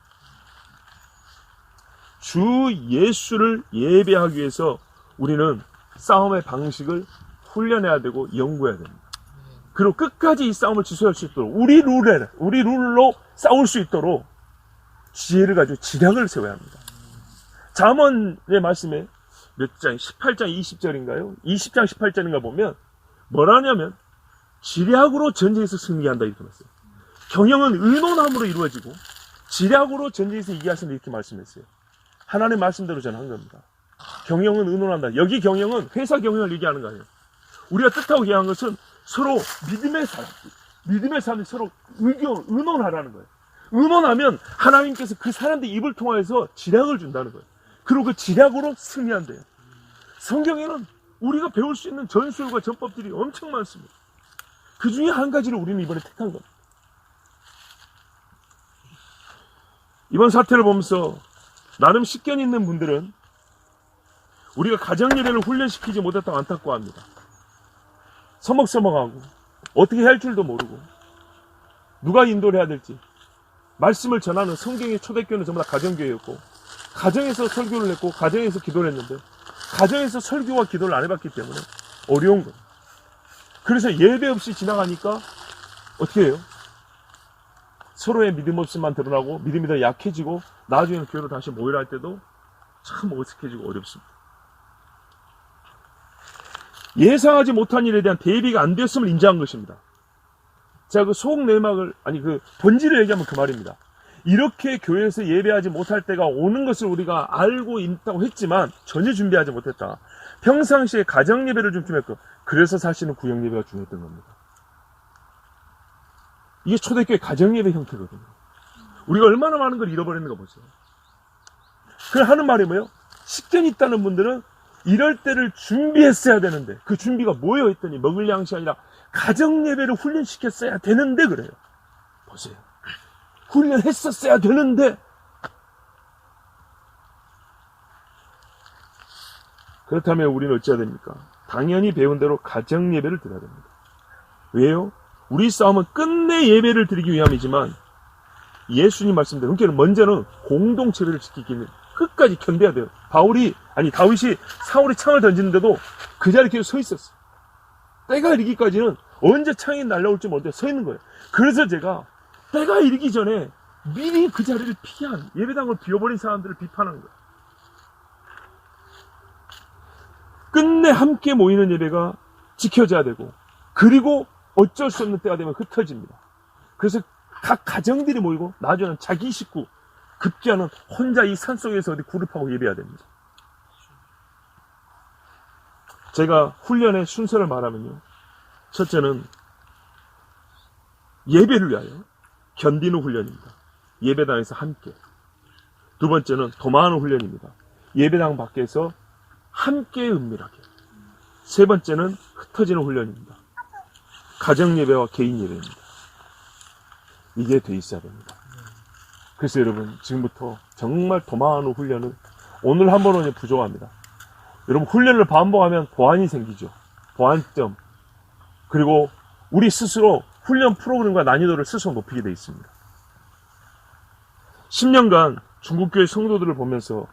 주 예수를 예배하기 위해서 우리는 싸움의 방식을 훈련해야 되고 연구해야 됩니다. 그리고 끝까지 이 싸움을 지속할 수 있도록 우리 룰로 싸울 수 있도록 지혜를 가지고 지략을 세워야 합니다. 잠언의 말씀에 몇 장, 18장 20절인가요? 20장 18절인가 보면 뭐라냐면 지략으로 전쟁에서 승리한다 이렇게 말했어요. 경영은 의논함으로 이루어지고 지략으로 전쟁에서 이기하신다 이렇게 말씀했어요. 하나님의 말씀대로 저는 한 겁니다. 경영은 의논한다. 여기 경영은 회사 경영을 얘기하는 거 아니에요. 우리가 뜻하고 얘기한 것은 서로 믿음의 사람들이 서로 의논하라는 거예요. 의논하면 하나님께서 그 사람들 입을 통해서 지략을 준다는 거예요. 그리고 그 지략으로 승리한대요. 성경에는 우리가 배울 수 있는 전술과 전법들이 엄청 많습니다. 그 중에 한 가지를 우리는 이번에 택한 겁니다. 이번 사태를 보면서 나름 식견 있는 분들은 우리가 가정예배를 훈련시키지 못했다고 안타까워합니다. 서먹서먹하고 어떻게 할 줄도 모르고 누가 인도를 해야 될지 말씀을 전하는 성경의 초대교회는 전부 다 가정교회였고 가정에서 설교를 했고 가정에서 기도를 했는데 가정에서 설교와 기도를 안 해봤기 때문에 어려운 거예요. 그래서 예배 없이 지나가니까 어떻게 해요? 서로의 믿음 없음만 드러나고 믿음이 더 약해지고 나중에는 교회로 다시 모이라 할 때도 참 어색해지고 어렵습니다. 예상하지 못한 일에 대한 대비가 안 되었음을 인정한 것입니다. 제가 그 속내막을, 그 본질을 얘기하면 그 말입니다. 이렇게 교회에서 예배하지 못할 때가 오는 것을 우리가 알고 있다고 했지만 전혀 준비하지 못했다. 평상시에 가정 예배를 좀 준비했고, 그래서 사실은 구역 예배가 중요했던 겁니다. 이게 초대교회 가정 예배 형태거든요. 우리가 얼마나 많은 걸 잃어버리는가 보세요. 그걸 하는 말이 뭐예요? 식견이 있다는 분들은 이럴 때를 준비했어야 되는데, 그 준비가 뭐예요 했더니 먹을 양식이 아니라 가정 예배를 훈련시켰어야 되는데 그래요. 보세요. 훈련했었어야 되는데, 그렇다면 우리는 어찌해야 됩니까? 당연히 배운 대로 가정 예배를 드려야 됩니다. 왜요? 우리 싸움은 끝내 예배를 드리기 위함이지만 예수님 말씀대로 그러니까 먼저는 공동체를 지키기는 끝까지 견뎌야 돼요. 다윗이 사울이 창을 던지는데도 그 자리에 계속 서 있었어요. 때가 이르기까지는 언제 창이 날라올지 모르게 서 있는 거예요. 그래서 제가 때가 이르기 전에 미리 그 자리를 피한, 예배당을 비워버린 사람들을 비판한 거예요. 끝내 함께 모이는 예배가 지켜져야 되고, 그리고 어쩔 수 없는 때가 되면 흩어집니다. 그래서 각 가정들이 모이고 나중에는 자기 식구, 급기야는 혼자 이 산속에서 어디 그룹하고 예배해야 됩니다. 제가 훈련의 순서를 말하면요, 첫째는 예배를 위하여 견디는 훈련입니다. 예배당에서 함께. 두 번째는 도망하는 훈련입니다. 예배당 밖에서 함께 은밀하게. 세 번째는 흩어지는 훈련입니다. 가정 예배와 개인 예배입니다. 이게 돼 있어야 됩니다. 그래서 여러분, 지금부터 정말 도망하는 훈련은 오늘 한 번은 부족합니다. 여러분, 훈련을 반복하면 보안이 생기죠. 보안점. 그리고 우리 스스로 훈련 프로그램과 난이도를 스스로 높이게 돼 있습니다. 10년간 중국교회 성도들을 보면서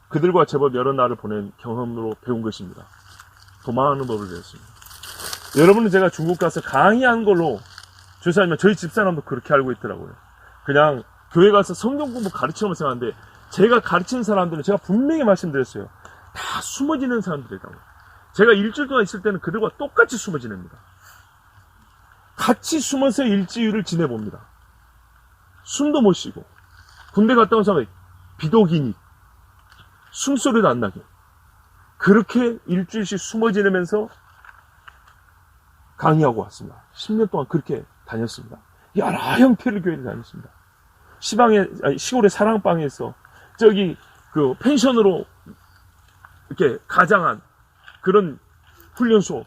그들과 제법 여러 날을 보낸 경험으로 배운 것입니다. 도망하는 법을 배웠습니다. 여러분은 제가 중국 가서 강의한 걸로 조사하면 저희 집사람도 그렇게 알고 있더라고요. 그냥 교회 가서 성경 공부 가르치는 생각하는데, 제가 가르치는 사람들은 제가 분명히 말씀드렸어요. 다 숨어지는 사람들이라고. 제가 일주일 동안 있을 때는 그들과 똑같이 숨어 지냅니다. 같이 숨어서 일주일을 지내봅니다. 숨도 못 쉬고, 군대 갔다 온 사람이 비도기니 숨소리도 안 나게 그렇게 일주일씩 숨어 지내면서 강의하고 왔습니다. 10년 동안 그렇게 다녔습니다. 여러 형태의 교회를 다녔습니다. 시골의 사랑방에서 저기 그 펜션으로 이렇게 가장한 그런 훈련소,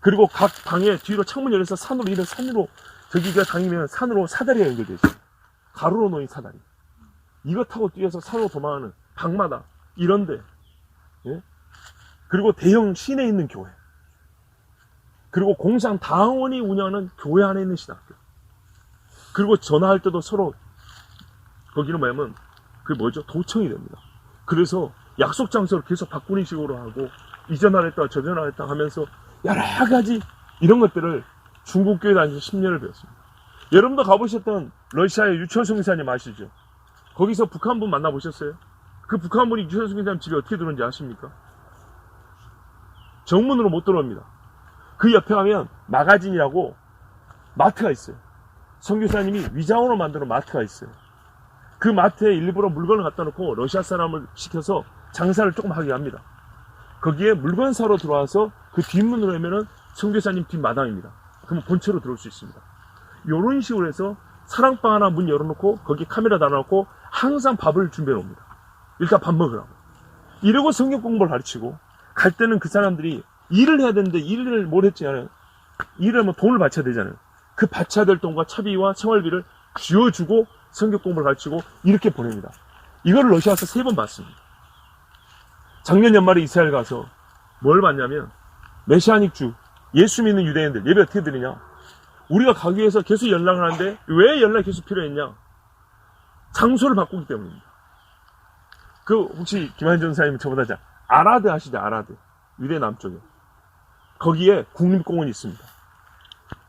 그리고 각 방에 뒤로 창문 열려서 산으로 저기가 다니면 산으로 사다리가 연결되어 있어요. 가로로 놓인 사다리. 이거 타고 뛰어서 산으로 도망하는 방마다 이런데, 예? 그리고 대형 시내에 있는 교회, 그리고 공산 당원이 운영하는 교회 안에 있는 신학교, 그리고 전화할 때도 서로 거기는 뭐냐면 도청이 됩니다. 그래서 약속 장소를 계속 바꾸는 식으로 하고, 이전하랬다 저전하랬다 하면서 여러 가지 이런 것들을 중국 교회 다니면서 10년을 배웠습니다. 여러분도 가보셨던 러시아의 유철성 기사님 아시죠? 거기서 북한분 만나보셨어요? 그 북한분이 유철성 기사님 집에 어떻게 들어온지 아십니까? 정문으로 못 들어옵니다. 그 옆에 가면 마가진이라고 마트가 있어요. 선교사님이 위장으로 만드는 마트가 있어요. 그 마트에 일부러 물건을 갖다 놓고 러시아 사람을 시켜서 장사를 조금 하게 합니다. 거기에 물건 사러 들어와서 그 뒷문으로 오면은 선교사님 뒷마당입니다. 그러면 본체로 들어올 수 있습니다. 이런 식으로 해서 사랑방 하나 문 열어놓고 거기 카메라 달아놓고 항상 밥을 준비해 놓습니다. 일단 밥 먹으라고. 이러고 성경 공부를 가르치고, 갈 때는 그 사람들이 일을 해야 되는데 일을 뭘 했지 않아요? 일을 하면 돈을 바쳐야 되잖아요. 그 바쳐야 될 돈과 차비와 생활비를 쥐어주고 성경 공부를 가르치고 이렇게 보냅니다. 이거를 러시아에서 3번 봤습니다. 작년 연말에 이스라엘 가서 뭘 봤냐면, 메시아닉 주, 예수 믿는 유대인들 예배 어떻게 드리냐? 우리가 가기 위해서 계속 연락을 하는데 왜 연락이 계속 필요했냐? 장소를 바꾸기 때문입니다. 혹시 김한준 전사님 저보다 잘 아라드 아시죠? 아라드, 유대 남쪽에 거기에 국립공원이 있습니다.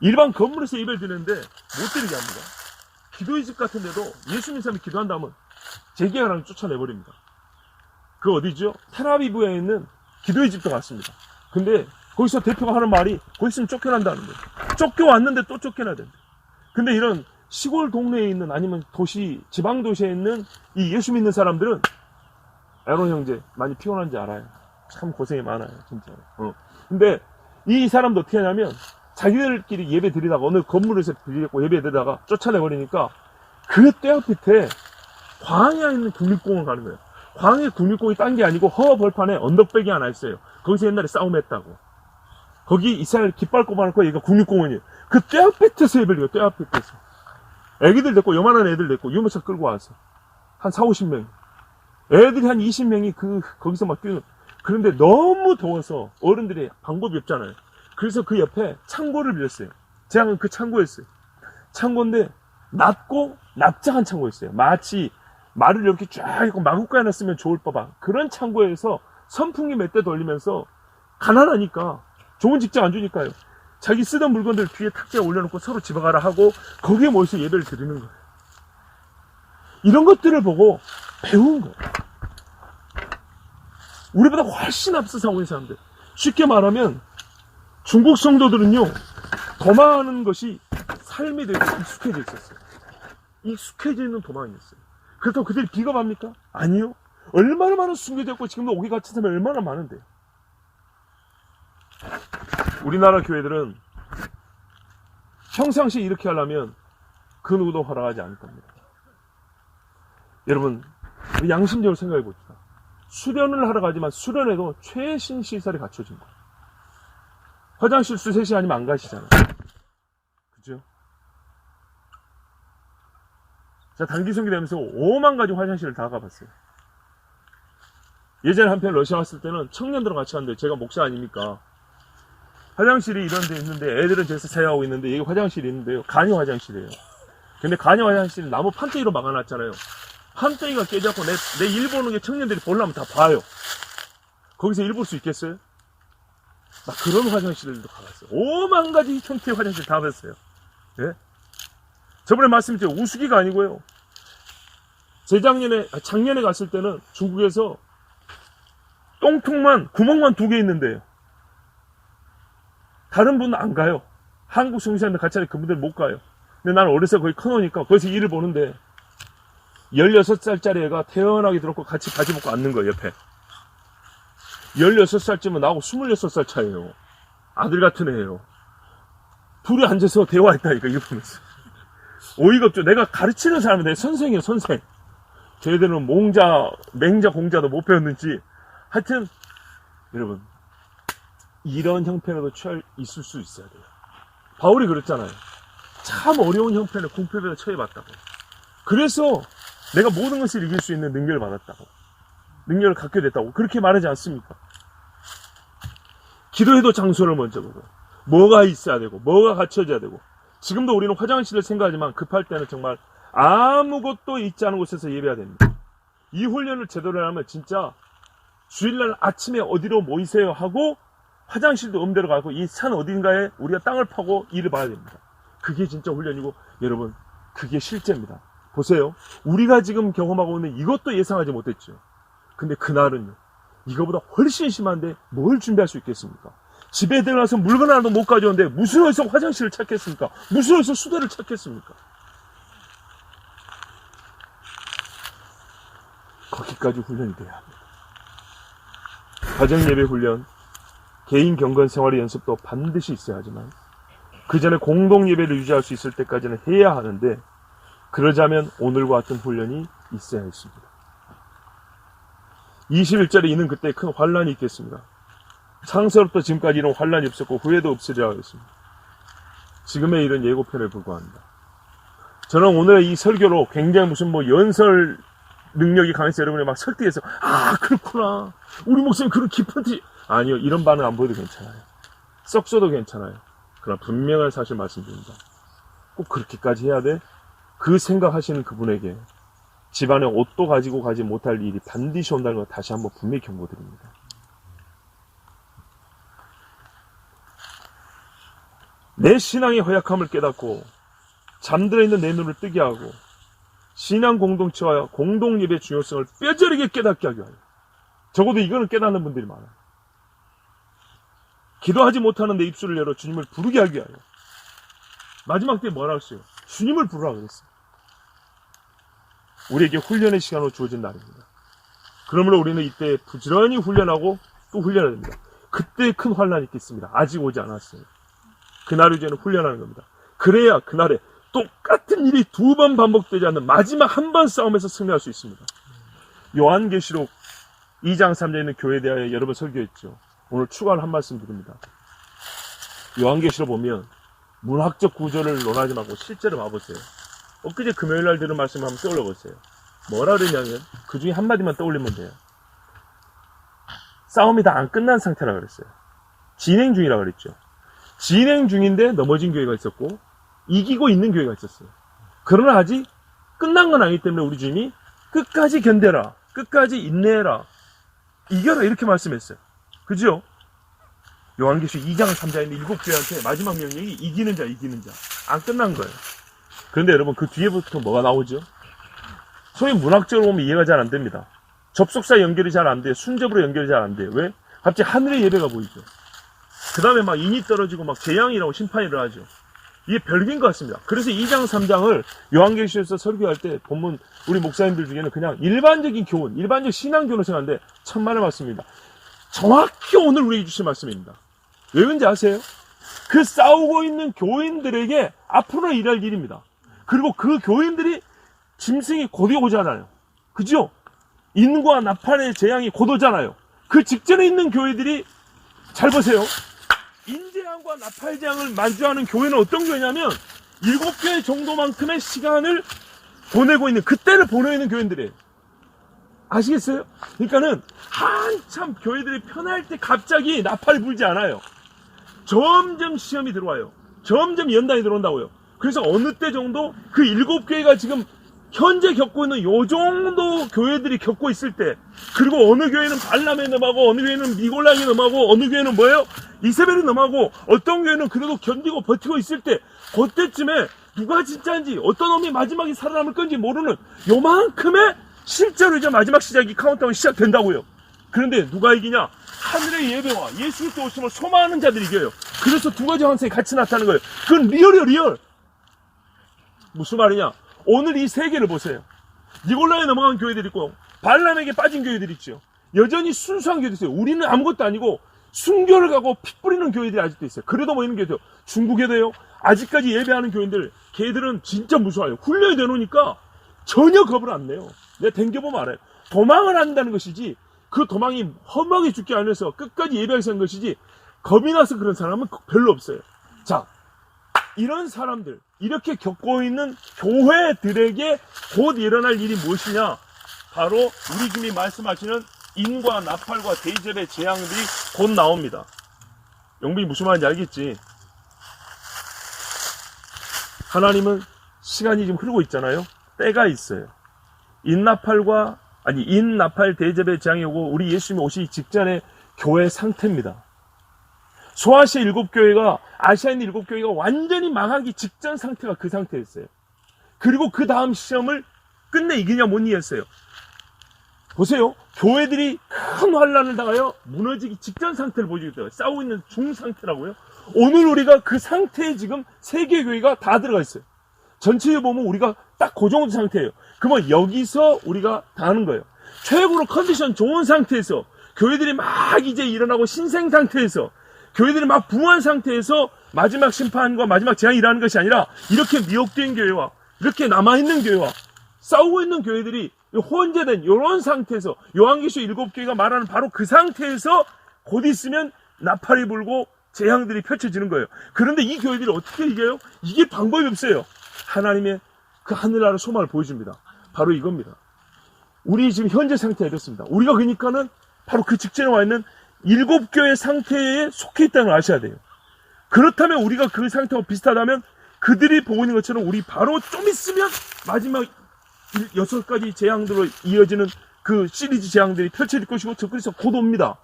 일반 건물에서 예배를 드리는데 못 드리게 합니다. 기도의 집 같은 데도 예수 믿는 사람이 기도한다면 재계약을 쫓아내버립니다. 그 어디죠? 텔아비브에 있는 기도의 집도 같습니다. 근데 거기서 대표가 하는 말이 거기 있으면 쫓겨난다는 거예요. 쫓겨왔는데 또 쫓겨나야 된다. 근데 이런 시골 동네에 있는 아니면 도시, 지방 도시에 있는 이 예수 믿는 사람들은 에론 형제 많이 피곤한지 알아요. 참 고생이 많아요, 진짜. 근데 이 사람도 어떻게 하냐면 자기들끼리 예배 드리다가 어느 건물에서 드리겠고 예배 드리다가 쫓아내버리니까 그 떼어 밑에 광야에 있는 국립공원 가는 거예요. 광야 국립공원이 딴 게 아니고 허 벌판에 언덕배기 하나 있어요. 거기서 옛날에 싸움했다고. 거기 이스라엘 깃발 꼽아놓고 얘가 국립공원이에요. 그 떼어 밑에서 예배를 해요. 떼어 밑에서. 애기들 데리고 요만한 애들 데리고 유모차 끌고 와서 한 4, 50명. 애들이 한 20명이 거기서 막 뛰는. 그런데 너무 더워서 어른들이 방법이 없잖아요. 그래서 그 옆에 창고를 빌렸어요. 제가 그 창고였어요. 창고인데 낮고 납작한 창고였어요. 마치 말을 이렇게 쫙 있고 마구간에 쓰면 좋을 법한 그런 창고에서 선풍기 몇 대 돌리면서 가난하니까 좋은 직장 안 주니까요. 자기 쓰던 물건들 뒤에 탁자에 올려놓고 서로 집어가라 하고 거기에 모여서 예배를 드리는 거예요. 이런 것들을 보고 배운 거예요. 우리보다 훨씬 앞서서 하고 있는 사람들. 쉽게 말하면 중국 성도들은요, 도망하는 것이 삶에 대해서 익숙해져 있었어요. 익숙해져 있는 도망이었어요. 그렇다고 그들이 비겁합니까? 아니요. 얼마나 많은 순교됐고 지금도 오기 같은 사람이 얼마나 많은데요. 우리나라 교회들은 평상시에 이렇게 하려면 그 누구도 허락하지 않을 겁니다. 여러분, 우리 양심적으로 생각해 봅시다. 수련을 하러 가지만 수련에도 최신 시설이 갖춰진 거예요. 화장실 수세 시 아니면 안 가시잖아요. 그죠? 자, 단기 선교 되면서 5만 가지 화장실을 다 가봤어요. 예전에 한편 러시아 왔을 때는 청년들과 같이 갔는데 제가 목사 아닙니까? 화장실이 이런 데 있는데 애들은 저기서 사용하고 있는데 여기 화장실이 있는데요. 간이 화장실이에요. 근데 간이 화장실은 나무 판때기로 막아놨잖아요. 판때기가 깨져갖고 내 일 보는 게 청년들이 보려면 다 봐요. 거기서 일 볼 수 있겠어요? 나 그런 화장실들도 가봤어요. 5만 가지 형태의 화장실 다 봤어요. 예? 저번에 말씀드린 우스기가 아니고요. 작년에 갔을 때는 중국에서 구멍만 2개 있는데요. 다른 분은 안 가요. 한국 성시한테 같이 하는 그분들 못 가요. 근데 나는 어려서 거의 커놓으니까 거기서 일을 보는데 16살짜리 애가 태연하게 들었고 같이 바지 벗고 앉는 거예요, 옆에. 16살쯤은 나하고 26살 차이에요. 아들 같은 애예요. 둘이 앉아서 대화했다니까, 이거 보면서. 어이가 없죠. 내가 가르치는 사람은 내 선생이에요, 선생. 쟤들은 맹자, 공자도 못 배웠는지. 하여튼, 여러분, 이런 형편에도 있을 수 있어야 돼요. 바울이 그랬잖아요. 참 어려운 형편에 공표에 처해봤다고. 그래서 내가 모든 것을 이길 수 있는 능력을 받았다고. 능력을 갖게 됐다고. 그렇게 말하지 않습니까? 기도해도 장소를 먼저 보고, 뭐가 있어야 되고, 뭐가 갖춰져야 되고. 지금도 우리는 화장실을 생각하지만 급할 때는 정말 아무것도 있지 않은 곳에서 예배해야 됩니다. 이 훈련을 제대로 하면 진짜 주일날 아침에 어디로 모이세요 하고 화장실도 음대로 가고 이 산 어딘가에 우리가 땅을 파고 일을 봐야 됩니다. 그게 진짜 훈련이고 여러분 그게 실제입니다. 보세요. 우리가 지금 경험하고 있는 이것도 예상하지 못했죠. 근데 그날은요. 이거보다 훨씬 심한데 뭘 준비할 수 있겠습니까? 집에 들어가서 물건 하나도 못 가져오는데 무슨 어디서 화장실을 찾겠습니까? 무슨 어디서 수도를 찾겠습니까? 거기까지 훈련이 돼야 합니다. 가정예배 훈련, 개인 경건 생활의 연습도 반드시 있어야 하지만 그 전에 공동예배를 유지할 수 있을 때까지는 해야 하는데 그러자면 오늘과 같은 훈련이 있어야 했습니다. 21절에 이는 그때 큰 환란이 있겠습니다. 창세로부터 지금까지 이런 환란이 없었고 후회도 없으리라 하였습니다. 지금의 일은 예고편에 불과합니다. 저는 오늘의 이 설교로 굉장히 무슨 연설 능력이 강해서 여러분이 막 설득해서 그렇구나. 우리 목사님 그런 깊은 뜻이 아니요. 이런 반응 안 보여도 괜찮아요. 썩 써도 괜찮아요. 그러나 분명한 사실 말씀드립니다. 꼭 그렇게까지 해야 돼? 그 생각하시는 그분에게 집안에 옷도 가지고 가지 못할 일이 반드시 온다는 걸 다시 한번 분명히 경고드립니다. 내 신앙의 허약함을 깨닫고 잠들어 있는 내 눈을 뜨게 하고 신앙 공동체와 공동 예배의 중요성을 뼈저리게 깨닫게 하게 하여 적어도 이거는 깨닫는 분들이 많아요. 기도하지 못하는 내 입술을 열어 주님을 부르게 하기 위하여. 마지막 때 뭐라 했어요? 주님을 부르라 그랬어요. 우리에게 훈련의 시간으로 주어진 날입니다. 그러므로 우리는 이때 부지런히 훈련하고 또 훈련해야 됩니다. 그때 큰 환란이 있겠습니다. 아직 오지 않았어요. 그날을 이제는 훈련하는 겁니다. 그래야 그날에 똑같은 일이 두 번 반복되지 않는 마지막 한 번 싸움에서 승리할 수 있습니다. 요한계시록 2장 3절에 있는 교회에 대하여 여러 번 설교했죠. 오늘 추가로 한 말씀 드립니다. 요한계시록 보면 문학적 구조를 논하지 말고 실제로 봐보세요. 엊그제 금요일날 들은 말씀 한번 떠올려 보세요. 뭐라 그러냐면 그 중에 한마디만 떠올리면 돼요. 싸움이 다 안 끝난 상태라 그랬어요. 진행 중이라 그랬죠. 진행 중인데 넘어진 교회가 있었고 이기고 있는 교회가 있었어요. 그러나 아직 끝난 건 아니기 때문에 우리 주님이 끝까지 견뎌라, 끝까지 인내해라, 이겨라 이렇게 말씀했어요. 그죠? 요한계시록 2장 3장에 있는 7교회한테 마지막 명령이 이기는 자, 이기는 자. 안 끝난 거예요. 그런데 여러분 그 뒤에부터 뭐가 나오죠? 소위 문학적으로 보면 이해가 잘 안 됩니다. 접속사 연결이 잘 안 돼요. 순접으로 연결이 잘 안 돼요. 왜? 갑자기 하늘의 예배가 보이죠. 그 다음에 막 인이 떨어지고 막 재앙이라고 심판이 일어나죠. 이게 별개인 것 같습니다. 그래서 2장 3장을 요한계시록에서 설교할 때 본문 우리 목사님들 중에는 그냥 일반적인 교훈, 일반적 신앙 교훈을 생각하는데 천만의 말씀입니다. 정확히 오늘 우리에게 주신 말씀입니다. 왜 그런지 아세요? 그 싸우고 있는 교인들에게 앞으로 일할 일입니다. 그리고 그 교인들이 짐승이 곧 오잖아요. 그죠? 인과 나팔의 재앙이 곧 오잖아요. 그 직전에 있는 교회들이 잘 보세요. 인재앙과 나팔재앙을 마주하는 교회는 어떤 교회냐면 7개 정도만큼의 시간을 보내고 있는, 그때를 보내고 있는 교회들이에요. 아시겠어요? 그러니까는 한참 교회들이 편할 때 갑자기 나팔이 불지 않아요. 점점 시험이 들어와요. 점점 연단이 들어온다고요. 그래서 어느 때 정도 그 7교회가 지금 현재 겪고 있는 요 정도 교회들이 겪고 있을 때, 그리고 어느 교회는 발람에 넘어가고 어느 교회는 미골랑에 넘어가고 어느 교회는 뭐예요? 이세벨이 넘어가고 어떤 교회는 그래도 견디고 버티고 있을 때, 그때쯤에 누가 진짜인지 어떤 놈이 마지막에 살아남을 건지 모르는 요만큼의 실제로 이제 마지막 시작이 카운트다운이 시작된다고요. 그런데 누가 이기냐? 하늘의 예배와 예수 그리스도 오심을 소망하는 자들이 이겨요. 그래서 두 가지 환상이 같이 나타나는 거예요. 그건 리얼이에요, 리얼. 무슨 말이냐? 오늘 이 세계를 보세요. 니골라에 넘어간 교회들이 있고 발람에게 빠진 교회들이 있죠. 여전히 순수한 교회들이 있어요. 우리는 아무것도 아니고 순교를 가고 피 뿌리는 교회들이 아직도 있어요. 그래도 뭐 있는 교회도 중국에도요. 아직까지 예배하는 교인들, 걔들은 진짜 무서워요. 훈련이 되놓으니까 전혀 겁을 안 내요. 내가 댕겨보면 알아요. 도망을 한다는 것이지, 그 도망이 험하게 죽기 아니어서 끝까지 예배하기 위한 것이지, 겁이 나서 그런 사람은 별로 없어요. 자, 이런 사람들, 이렇게 겪고 있는 교회들에게 곧 일어날 일이 무엇이냐? 바로 우리 주님이 말씀하시는 인과 나팔과 대접의 재앙들이 곧 나옵니다. 영빈이 무슨 말인지 알겠지? 하나님은 시간이 지금 흐르고 있잖아요. 때가 있어요. 인나팔 대접의 재앙이 오고 우리 예수님이 오시기 직전의 교회 상태입니다. 소아시아 7교회가, 아시아에 있는 7교회가 완전히 망하기 직전 상태가 그 상태였어요. 그리고 그 다음 시험을 끝내 이기냐 못 이겼어요. 보세요. 교회들이 큰 환란을 당하여 무너지기 직전 상태를 보여주겠다고요. 싸우고 있는 중 상태라고요. 오늘 우리가 그 상태에 지금 세계 교회가 다 들어가 있어요. 전체에 보면 우리가 딱 그 정도 상태예요. 그러면 여기서 우리가 다 하는 거예요. 최고로 컨디션 좋은 상태에서 교회들이 막 이제 일어나고 신생 상태에서 교회들이 막 부한 상태에서 마지막 심판과 마지막 재앙이 일어나는 것이 아니라 이렇게 미혹된 교회와 이렇게 남아있는 교회와 싸우고 있는 교회들이 혼재된 이런 상태에서 요한계시록 7교회가 말하는 바로 그 상태에서 곧 있으면 나팔이 불고 재앙들이 펼쳐지는 거예요. 그런데 이 교회들이 어떻게 이겨요? 이게 방법이 없어요. 하나님의 그 하늘나라 소망을 보여줍니다. 바로 이겁니다. 우리 지금 현재 상태가 이렇습니다. 우리가 그러니까는 바로 그 직전에 와 있는 7교회 상태에 속해 있다는 걸 아셔야 돼요. 그렇다면 우리가 그 상태와 비슷하다면 그들이 보고 있는 것처럼 우리 바로 좀 있으면 마지막 6가지 재앙들로 이어지는 그 시리즈 재앙들이 펼쳐질 것이고 그래서 곧 옵니다.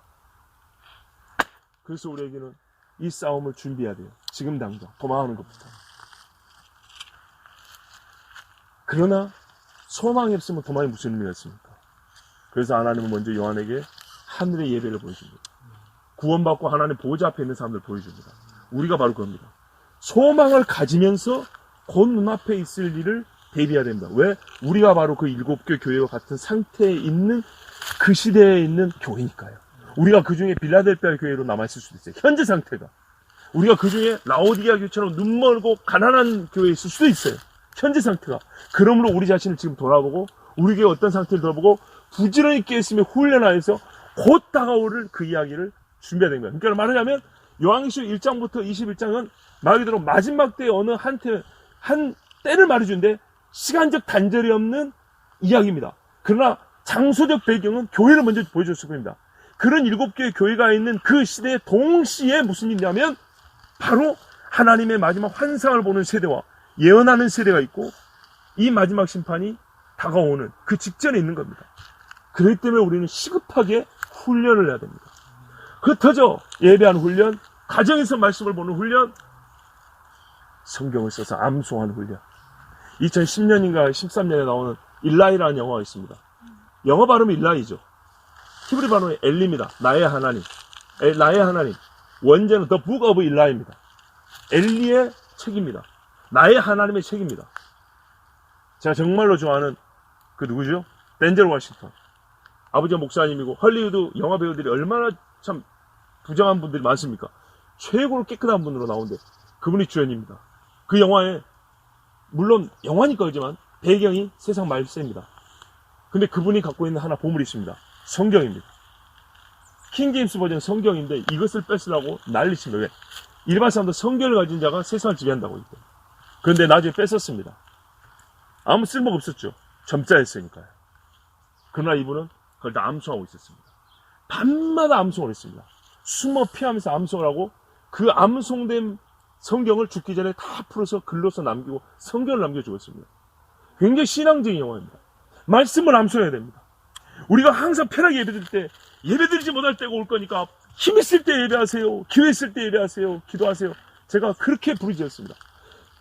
그래서 우리에게는 이 싸움을 준비해야 돼요. 지금 당장 도망하는 것부터. 그러나 소망이 없으면 도망이 무슨 의미가 있습니까? 그래서 하나님은 먼저 요한에게 하늘의 예배를 보여줍니다. 구원받고 하나님 보호자 앞에 있는 사람들 보여줍니다. 우리가 바로 그겁니다. 소망을 가지면서 곧 눈앞에 있을 일을 대비해야 됩니다. 왜? 우리가 바로 그 7개 교회와 같은 상태에 있는 그 시대에 있는 교회니까요. 우리가 그 중에 빌라델피아 교회로 남아있을 수도 있어요. 현재 상태가. 우리가 그 중에 라오디게아 교회처럼 눈멀고 가난한 교회에 있을 수도 있어요. 현재 상태가. 그러므로 우리 자신을 지금 돌아보고 우리 교회 어떤 상태를 돌아보고 부지런히 깨있으며 훈련하여서 곧 다가올 그 이야기를 준비해야 되는 거예요. 그러니까 말하자면 요한계시록 1장부터 21장은 말 그대로 마지막 때의 어느 한 때를 말해주는데 시간적 단절이 없는 이야기입니다. 그러나 장소적 배경은 교회를 먼저 보여줬을 겁니다. 그런 7개의 교회가 있는 그 시대에 동시에 무슨 일이냐면 바로 하나님의 마지막 환상을 보는 세대와 예언하는 세대가 있고 이 마지막 심판이 다가오는 그 직전에 있는 겁니다. 그렇기 때문에 우리는 시급하게 훈련을 해야 됩니다. 흩어져 예배하는 훈련, 가정에서 말씀을 보는 훈련, 성경을 써서 암송하는 훈련. 2010년인가 13년에 나오는 일라이라는 영화가 있습니다. 영어 발음이 일라이죠. 히브리 발음이 엘리입니다. 나의 하나님. 나의 하나님. 원제는 The Book of Eli입니다. 엘리의 책입니다. 나의 하나님의 책입니다. 제가 정말로 좋아하는 그 누구죠? 덴젤 워싱턴. 아버지가 목사님이고 헐리우드 영화 배우들이 얼마나 참 부정한 분들이 많습니까? 최고로 깨끗한 분으로 나오는데 그분이 주연입니다. 그 영화에 물론 영화니까 그렇지만 배경이 세상 말세입니다. 근데 그분이 갖고 있는 하나 보물이 있습니다. 성경입니다. 킹제임스 버전 성경인데 이것을 뺏으려고 난리칩니다. 왜? 일반 사람들 성경을 가진 자가 세상을 지배한다고 했대. 그런데 나중에 뺏었습니다. 아무 쓸모가 없었죠. 점자였으니까요. 그러나 이분은 그걸 다 암송하고 있었습니다. 밤마다 암송을 했습니다. 숨어 피하면서 암송을 하고 그 암송된 성경을 죽기 전에 다 풀어서 글로서 남기고 성경을 남겨주고 있습니다. 굉장히 신앙적인 영화입니다. 말씀을 암송해야 됩니다. 우리가 항상 편하게 예배드릴 때 예배드리지 못할 때가 올 거니까 힘 있을 때 예배하세요. 기회 있을 때 예배하세요. 기도하세요. 제가 그렇게 부르짖었습니다.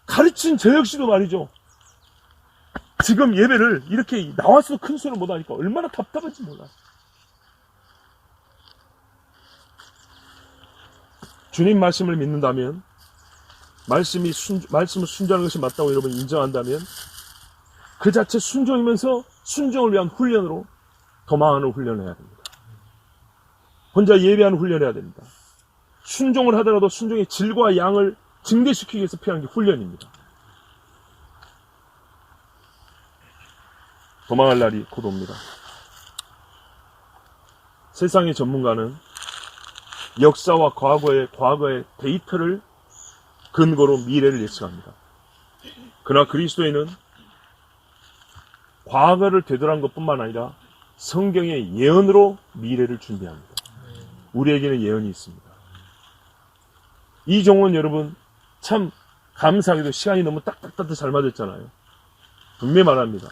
가르친 저 역시도 말이죠. 지금 예배를 이렇게 나와서 큰 소리를 못하니까 얼마나 답답한지 몰라요. 주님 말씀을 믿는다면 말씀을 순종하는 것이 맞다고 여러분이 인정한다면 그 자체 순종이면서 순종을 위한 훈련으로 도망하는 훈련을 해야 됩니다. 혼자 예배하는 훈련을 해야 됩니다. 순종을 하더라도 순종의 질과 양을 증대시키기 위해서 필요한 게 훈련입니다. 도망할 날이 곧 옵니다. 세상의 전문가는 역사와 과거의 데이터를 근거로 미래를 예측합니다. 그러나 그리스도인은 과거를 되돌아간 것뿐만 아니라 성경의 예언으로 미래를 준비합니다. 우리에게는 예언이 있습니다. 이종원 여러분 참 감사하게도 시간이 너무 딱딱딱 잘 맞았잖아요. 분명히 말합니다.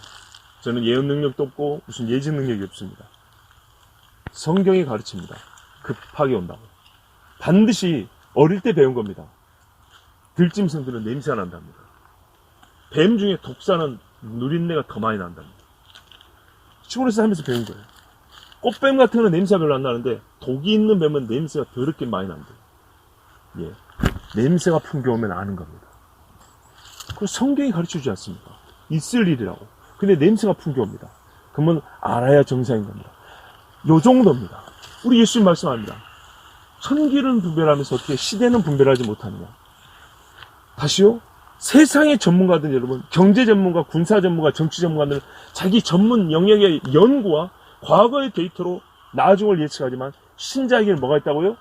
저는 예언 능력도 없고 무슨 예측 능력이 없습니다. 성경이 가르칩니다. 급하게 온다고. 반드시 어릴 때 배운 겁니다. 들짐승들은 냄새가 난답니다. 뱀 중에 독사는 누린내가 더 많이 난답니다. 시골에서 하면서 배운 거예요. 꽃뱀 같은 거는 냄새가 별로 안 나는데 독이 있는 뱀은 냄새가 더럽게 많이 난대요. 예. 냄새가 풍겨오면 아는 겁니다. 그걸 성경이 가르쳐주지 않습니까? 있을 일이라고. 근데 냄새가 풍겨옵니다. 그러면 알아야 정상인 겁니다. 요 정도입니다. 우리 예수님 말씀합니다. 천기는 분별하면서 어떻게 시대는 분별하지 못하느냐. 다시요. 세상의 전문가들 여러분, 경제 전문가, 군사 전문가, 정치 전문가들은 자기 전문 영역의 연구와 과거의 데이터로 나중을 예측하지만 신자에게는 뭐가 있다고요?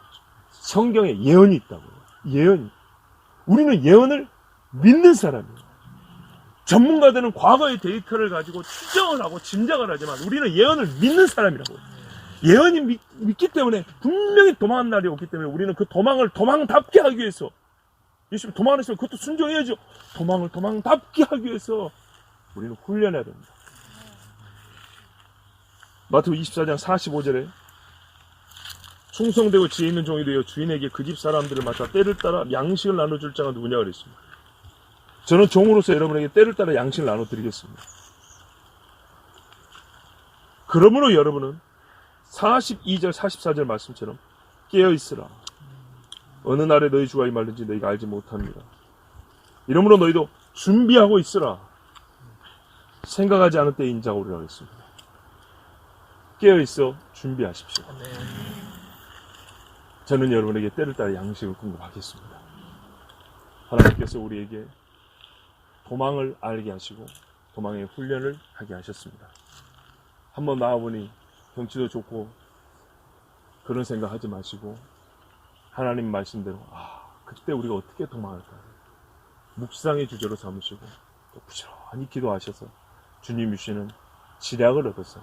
성경에 예언이 있다고요. 예언이. 우리는 예언을 믿는 사람이에요. 전문가들은 과거의 데이터를 가지고 추정을 하고 짐작을 하지만 우리는 예언을 믿는 사람이라고요. 예언이 믿기 때문에 분명히 도망한 날이 오기 때문에 우리는 그 도망을 도망답게 하기 위해서 예수님 도망을 했으면 그것도 순종해야죠. 도망을 도망답게 하기 위해서 우리는 훈련해야 됩니다. 마태복음 24장 45절에 충성되고 지혜 있는 종이 되어 주인에게 그 집 사람들을 맡아 때를 따라 양식을 나눠줄 자가 누구냐 그랬습니다. 저는 종으로서 여러분에게 때를 따라 양식을 나눠드리겠습니다. 그러므로 여러분은 42절 44절 말씀처럼 깨어 있으라. 어느 날에 너희 주가 임할는지 너희가 알지 못합니다. 이러므로 너희도 준비하고 있으라. 생각하지 않을 때에 인자가 오리라 했습니다. 깨어 있어 준비하십시오. 저는 여러분에게 때를 따라 양식을 공급하겠습니다. 하나님께서 우리에게 도망을 알게 하시고 도망의 훈련을 하게 하셨습니다. 한번 나와보니 경치도 좋고 그런 생각 하지 마시고 하나님 말씀대로 그때 우리가 어떻게 도망할까 묵상의 주제로 삼으시고 또 부지런히 기도하셔서 주님 주시는 지략을 얻어서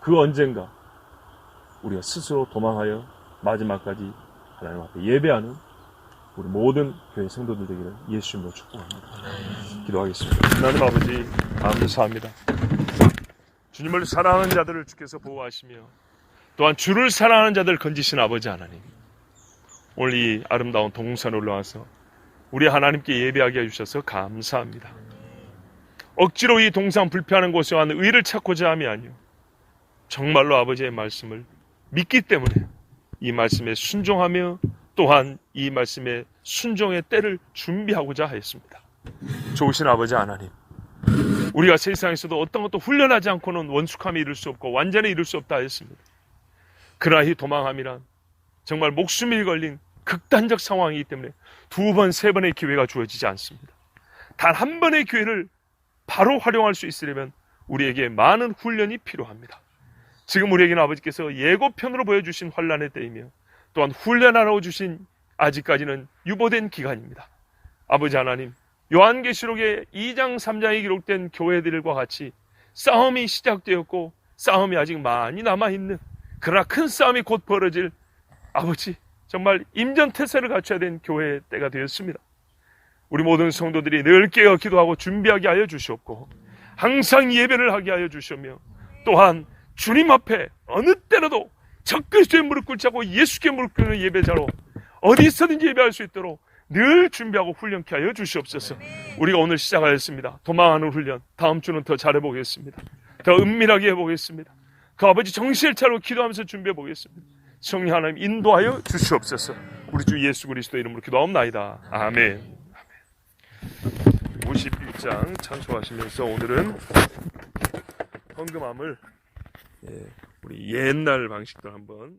그 언젠가 우리가 스스로 도망하여 마지막까지 하나님 앞에 예배하는 우리 모든 교회 성도들 되기를 예수님으로 축복합니다. 기도하겠습니다. 하나님 아버지 감사합니다. 주님을 사랑하는 자들을 주께서 보호하시며 또한 주를 사랑하는 자들을 건지신 아버지 하나님, 오늘 이 아름다운 동산에 올라와서 우리 하나님께 예배하게 해주셔서 감사합니다. 억지로 이 동산 불편한 곳에 와는 의를 찾고자 함이 아니요 정말로 아버지의 말씀을 믿기 때문에 이 말씀에 순종하며 또한 이 말씀에 순종의 때를 준비하고자 하였습니다. 좋으신 아버지 하나님, 우리가 세상에서도 어떤 것도 훈련하지 않고는 원숙함에 이룰 수 없고 완전히 이룰 수 없다 하였습니다. 그러나 이 도망함이란 정말 목숨이 걸린 극단적 상황이기 때문에 2번, 3번의 기회가 주어지지 않습니다. 단 한 번의 기회를 바로 활용할 수 있으려면 우리에게 많은 훈련이 필요합니다. 지금 우리에게는 아버지께서 예고편으로 보여주신 환난의 때이며 또한 훈련하러 주신 아직까지는 유보된 기간입니다. 아버지 하나님, 요한계시록의 2장 3장에 기록된 교회들과 같이 싸움이 시작되었고 싸움이 아직 많이 남아있는, 그러나 큰 싸움이 곧 벌어질 아버지 정말 임전태세를 갖춰야 된 교회의 때가 되었습니다. 우리 모든 성도들이 늘 깨어 기도하고 준비하게 하여 주시옵고 항상 예배를 하게 하여 주시며 또한 주님 앞에 어느 때라도 적그리스도의 무릎 꿇지 않고 예수께 무릎 꿇는 예배자로 어디 있어든지 예배할 수 있도록 늘 준비하고 훈련케 하여 주시옵소서. 우리가 오늘 시작하였습니다. 도망하는 훈련, 다음 주는 더 잘해보겠습니다. 더 은밀하게 해보겠습니다. 그 아버지 정신을 차리고 기도하면서 준비해보겠습니다. 성령 하나님 인도하여 주시옵소서. 우리 주 예수 그리스도 이름으로 기도하옵나이다. 아멘. 51장 찬송하시면서 오늘은 헌금함을 우리 옛날 방식대로 한번